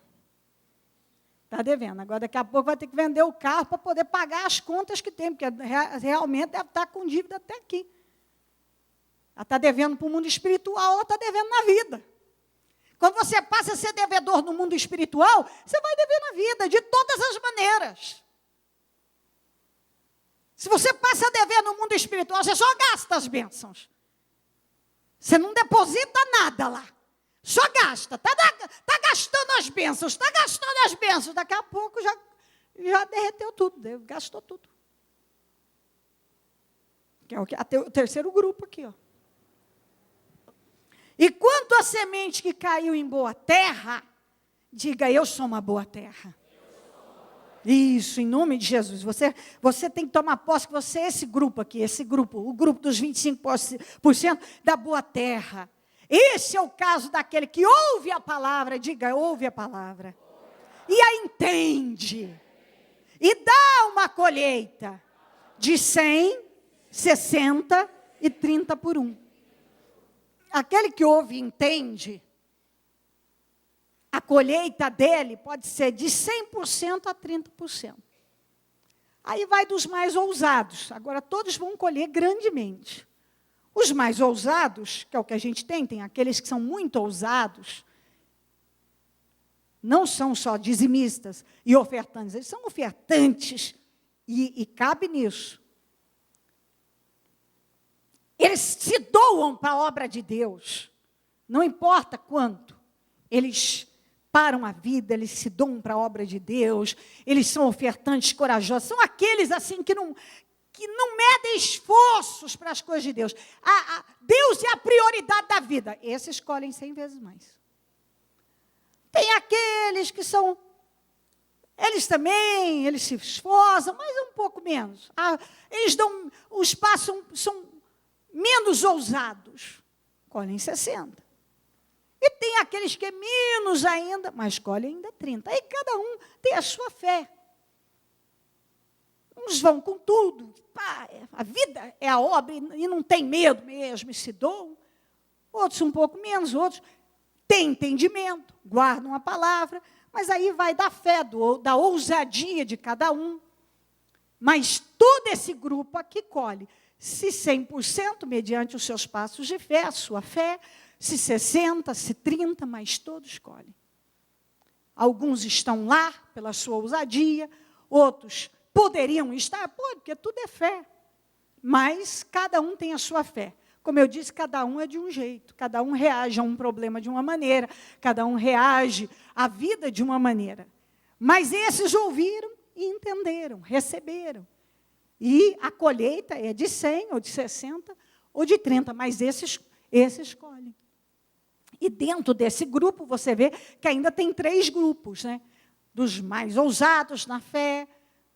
Está devendo. Agora daqui a pouco vai ter que vender o carro para poder pagar as contas que tem, porque realmente deve estar com dívida até aqui. Ela está devendo para o mundo espiritual, ela está devendo na vida. Quando você passa a ser devedor no mundo espiritual, você vai dever na vida, de todas as maneiras. Se você passa a dever no mundo espiritual, você só gasta as bênçãos. Você não deposita nada lá. Só gasta. Está gastando as bênçãos, está gastando as bênçãos. Daqui a pouco já derreteu tudo, gastou tudo. Que é o terceiro grupo aqui, ó. E quanto à semente que caiu em boa terra, diga, eu sou uma boa terra. Isso, em nome de Jesus. Você tem que tomar posse que você é esse grupo aqui, o grupo dos 25% da boa terra. Esse é o caso daquele que ouve a palavra, diga, ouve a palavra. E a entende. E dá uma colheita de 100, 60 e 30 por 1. Aquele que ouve e entende, a colheita dele pode ser de 100% a 30%. Aí vai dos mais ousados. Agora todos vão colher grandemente. Os mais ousados, que é o que a gente tem aqueles que são muito ousados, não são só dizimistas e ofertantes, eles são ofertantes e cabe nisso. Eles se doam para a obra de Deus, não importa quanto, eles param a vida, eles se doam para a obra de Deus, eles são ofertantes corajosos, são aqueles assim que que não medem esforços para as coisas de Deus. Deus é a prioridade da vida. Esses escolhem 100 vezes mais. Tem aqueles que são... Eles também, eles se esforçam, mas um pouco menos. Eles dão os passos, são menos ousados. Escolhem 60. E tem aqueles que é menos ainda, mas escolhem ainda 30. Aí cada um tem a sua fé. Uns vão com tudo. Pá, a vida é a obra e não tem medo mesmo e se doam. Outros um pouco menos, outros têm entendimento, guardam a palavra, mas aí vai da fé, da ousadia de cada um. Mas todo esse grupo aqui colhe, se 100% mediante os seus passos de fé, a sua fé, se 60%, se 30%, mas todos colhem. Alguns estão lá pela sua ousadia, outros poderiam estar, porque tudo é fé. Mas cada um tem a sua fé. Como eu disse, cada um é de um jeito, cada um reage a um problema de uma maneira, cada um reage à vida de uma maneira. Mas esses ouviram e entenderam, receberam. E a colheita é de 100, ou de 60, ou de 30, mas esses escolhem. E dentro desse grupo, você vê que ainda tem 3 grupos, né? Dos mais ousados na fé,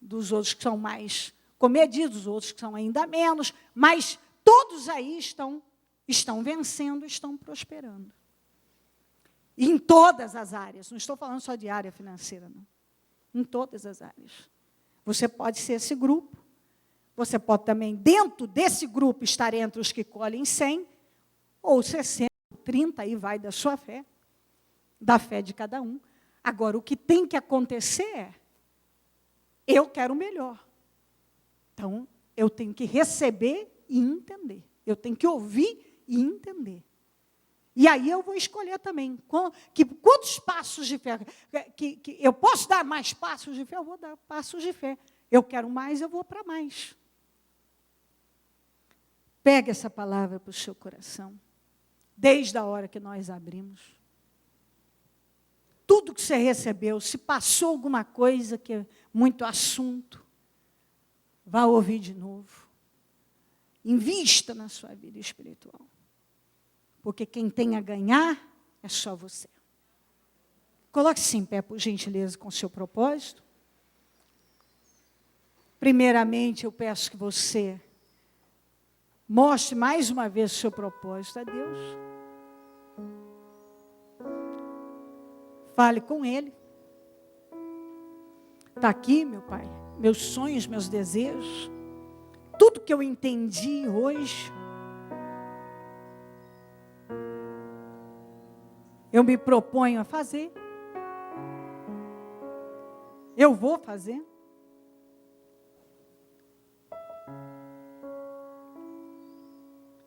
dos outros que são mais comedidos, outros que são ainda menos, mas todos aí estão vencendo, estão prosperando. E em todas as áreas, não estou falando só de área financeira, não. Em todas as áreas. Você pode ser esse grupo, você pode também, dentro desse grupo, estar entre os que colhem 100, ou 60, 30, aí vai da sua fé, da fé de cada um. Agora, o que tem que acontecer é, eu quero o melhor. Então, eu tenho que receber e entender. Eu tenho que ouvir e entender. E aí eu vou escolher também. Quantos passos de fé? Que eu posso dar mais passos de fé? Eu vou dar passos de fé. Eu quero mais, eu vou para mais. Pega essa palavra para o seu coração. Desde a hora que nós abrimos. Tudo que você recebeu, se passou alguma coisa que é muito assunto, vá ouvir de novo. Invista na sua vida espiritual. Porque quem tem a ganhar é só você. Coloque-se em pé, por gentileza, com o seu propósito. Primeiramente, eu peço que você mostre mais uma vez o seu propósito a Deus. Fale com Ele. Está aqui, meu Pai, meus sonhos, meus desejos. Tudo que eu entendi hoje, eu me proponho a fazer. Eu vou fazer.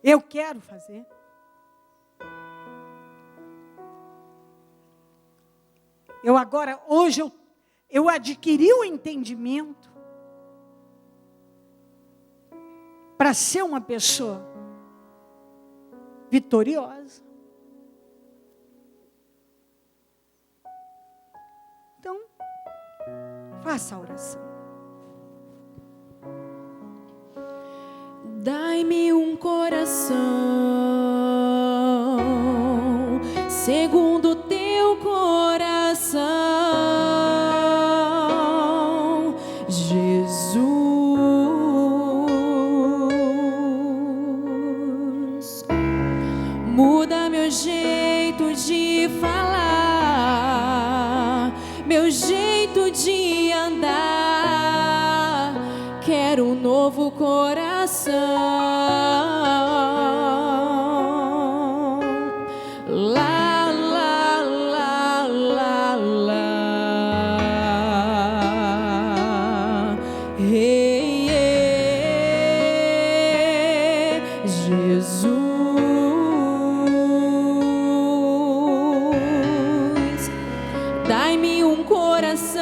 Eu quero fazer. Hoje eu adquiri o entendimento para ser uma pessoa vitoriosa. Então, faça a oração. Dai-me um coração segundo o teu coração, Jesus. Muda meu jeito de falar, meu jeito de andar. Quero um novo coração. Lá, lá, lá, lá, lá. Ei, ei, Jesus. Dai-me um coração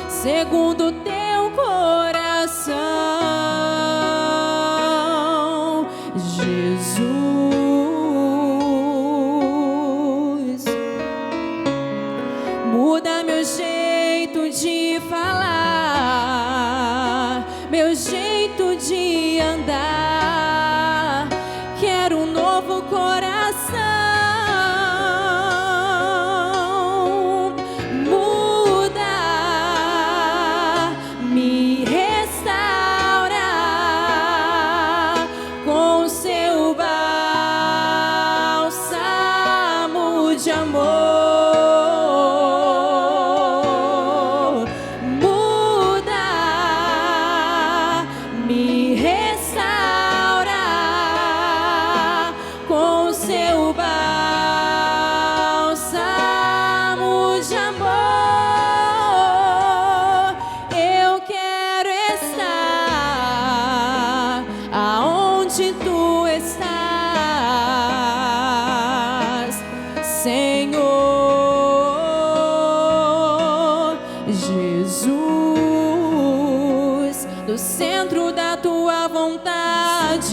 segundo o teu coração, Jesus. Muda meu jeito de falar, Jesus, no centro da tua vontade.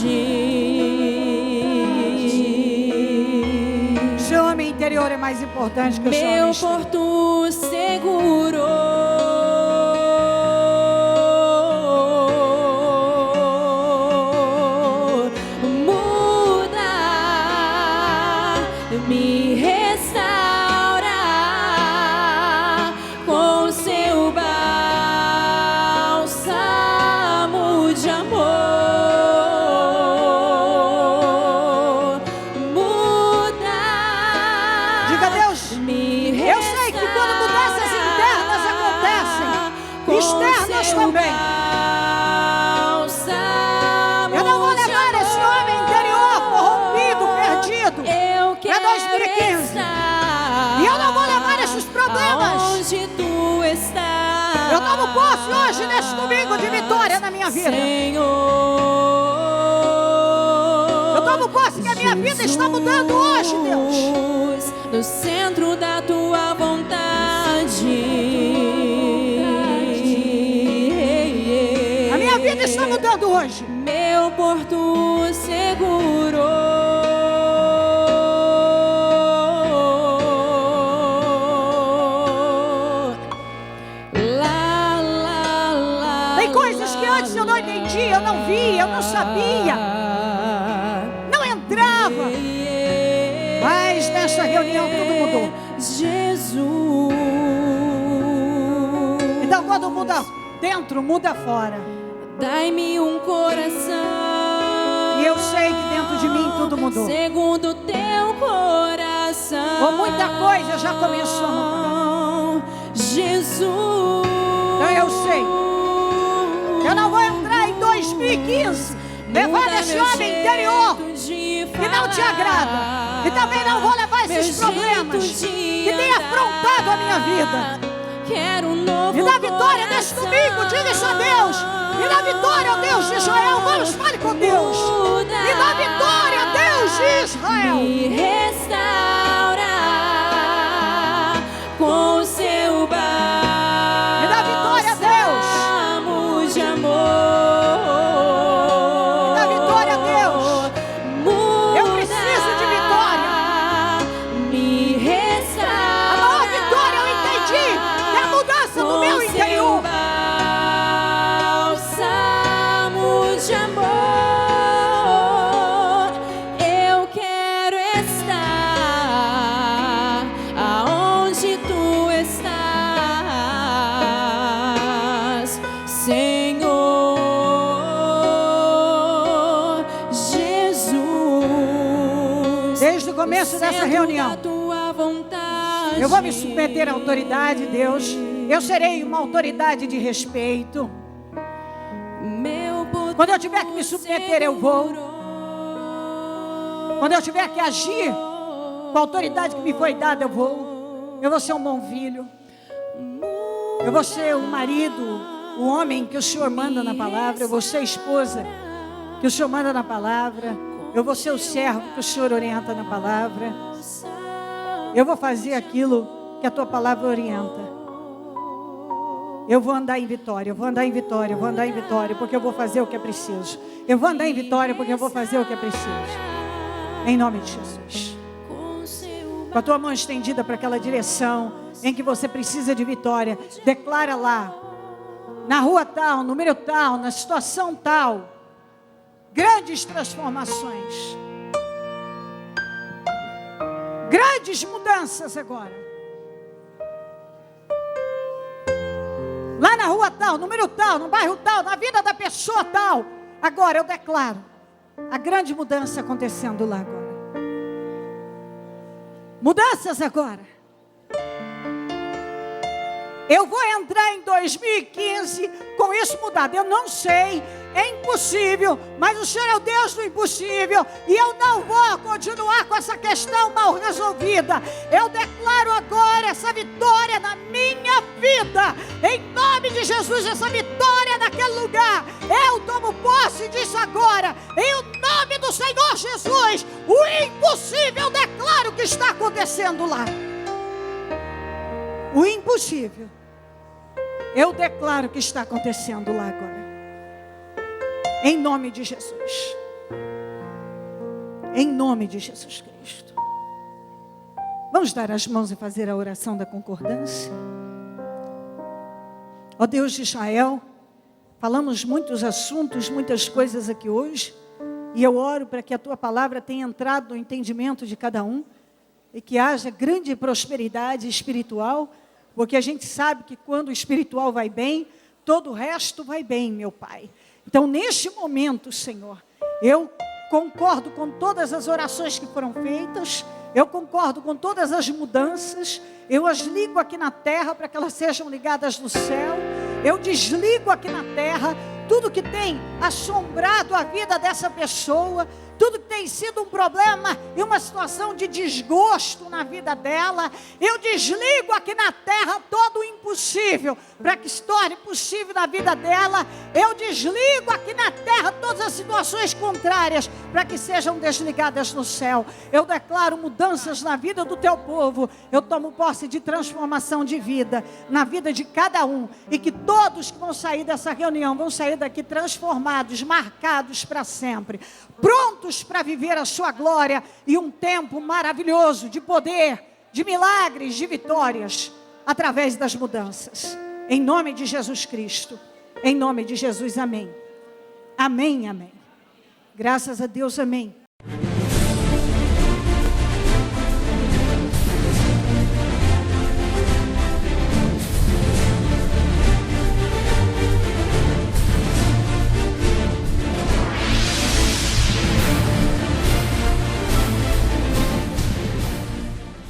Seu homem interior é mais importante que o seu homem Meu exterior. porto seguro. Me restaura com seu bálsamo de amor. Muda. Diga a Deus, Me eu sei que quando mudanças internas acontecem, externas também. Eu não vou levar esse homem interior corrompido, perdido, para 2015. E eu não vou levar esses problemas. Onde tu estás? Eu tomo posse hoje, neste domingo de vitória na minha vida. Senhor. Eu tomo posse que a minha vida está mudando hoje, Deus. Jesus, no centro da tua vontade. A minha vida está mudando hoje. Meu porto seguro. Tem coisas que antes eu não entendia, eu não via, eu não sabia, não entrava. Mas nessa reunião tudo mudou. Jesus. Então quando muda dentro, muda fora. Dai-me um coração. E eu sei que dentro de mim tudo mudou. Segundo teu coração. Ou muita coisa já começou a mudar. Jesus. Então eu sei. Eu não vou entrar em 2015 levando esse homem interior que não te agrada. E também não vou levar esses problemas que têm afrontado a minha vida. Quero um novo E na vitória deste domingo, diga isso a Deus. E na vitória, ó Deus de Israel, vamos, fale com Deus. E na vitória, Deus de Israel. Me restaura com seu bálsamo E na vitória, Deus. de amor. E na vitória, Deus. Eu preciso de vitória. Me restaura. A maior vitória eu entendi é a mudança do meu interior. Bálsamo de amor, eu quero estar aonde tu estás, Senhor Jesus. Desde o começo dessa reunião, eu vou me submeter à autoridade, Deus. Eu serei uma autoridade de respeito. Quando eu tiver que me submeter, eu vou. Quando eu tiver que agir com a autoridade que me foi dada, eu vou. Eu vou ser um bom filho. Eu vou ser um marido, o homem que o Senhor manda na palavra. Eu vou ser a esposa que o Senhor manda na palavra. Eu vou ser o servo que o Senhor orienta na palavra. Eu vou fazer aquilo que a tua palavra orienta. Eu vou andar em vitória, eu vou andar em vitória, eu vou andar em vitória, porque eu vou fazer o que é preciso. Eu vou andar em vitória, porque eu vou fazer o que é preciso. Em nome de Jesus. Com a tua mão estendida para aquela direção em que você precisa de vitória, declara lá, na rua tal, no número tal, na situação tal, grandes transformações. Grandes mudanças agora. Lá na rua tal, número tal, no bairro tal, na vida da pessoa tal. Agora eu declaro a grande mudança acontecendo lá agora. Mudanças agora. Eu vou entrar em 2015 com isso mudado. Eu não sei, é impossível, mas o Senhor é o Deus do impossível. E eu não vou continuar com essa questão mal resolvida. Eu declaro agora essa vitória na minha vida. Em nome de Jesus, essa vitória naquele lugar. Eu tomo posse disso agora. Em nome do Senhor Jesus, o impossível declaro que está acontecendo lá. O impossível Eu declaro que está acontecendo lá agora. Em nome de Jesus. Em nome de Jesus Cristo. Vamos dar as mãos e fazer a oração da concordância. Ó Deus de Israel, falamos muitos assuntos, muitas coisas aqui hoje. E eu oro para que a tua palavra tenha entrado no entendimento de cada um. E que haja grande prosperidade espiritual. Porque a gente sabe que quando o espiritual vai bem, todo o resto vai bem, meu Pai. Então, neste momento, Senhor, eu concordo com todas as orações que foram feitas. Eu concordo com todas as mudanças. Eu as ligo aqui na terra para que elas sejam ligadas no céu. Eu desligo aqui na terra tudo que tem assombrado a vida dessa pessoa. Tudo que tem sido um problema e uma situação de desgosto na vida dela, eu desligo aqui na terra todo o impossível, para que se torne possível na vida dela. Eu desligo aqui na terra todas as situações contrárias, para que sejam desligadas no céu. Eu declaro mudanças na vida do teu povo. Eu tomo posse de transformação de vida, na vida de cada um. E que todos que vão sair dessa reunião, vão sair daqui transformados, marcados para sempre. Prontos para viver a sua glória e um tempo maravilhoso de poder, de milagres, de vitórias, através das mudanças. Em nome de Jesus Cristo, em nome de Jesus, amém. Amém, amém. Graças a Deus, amém.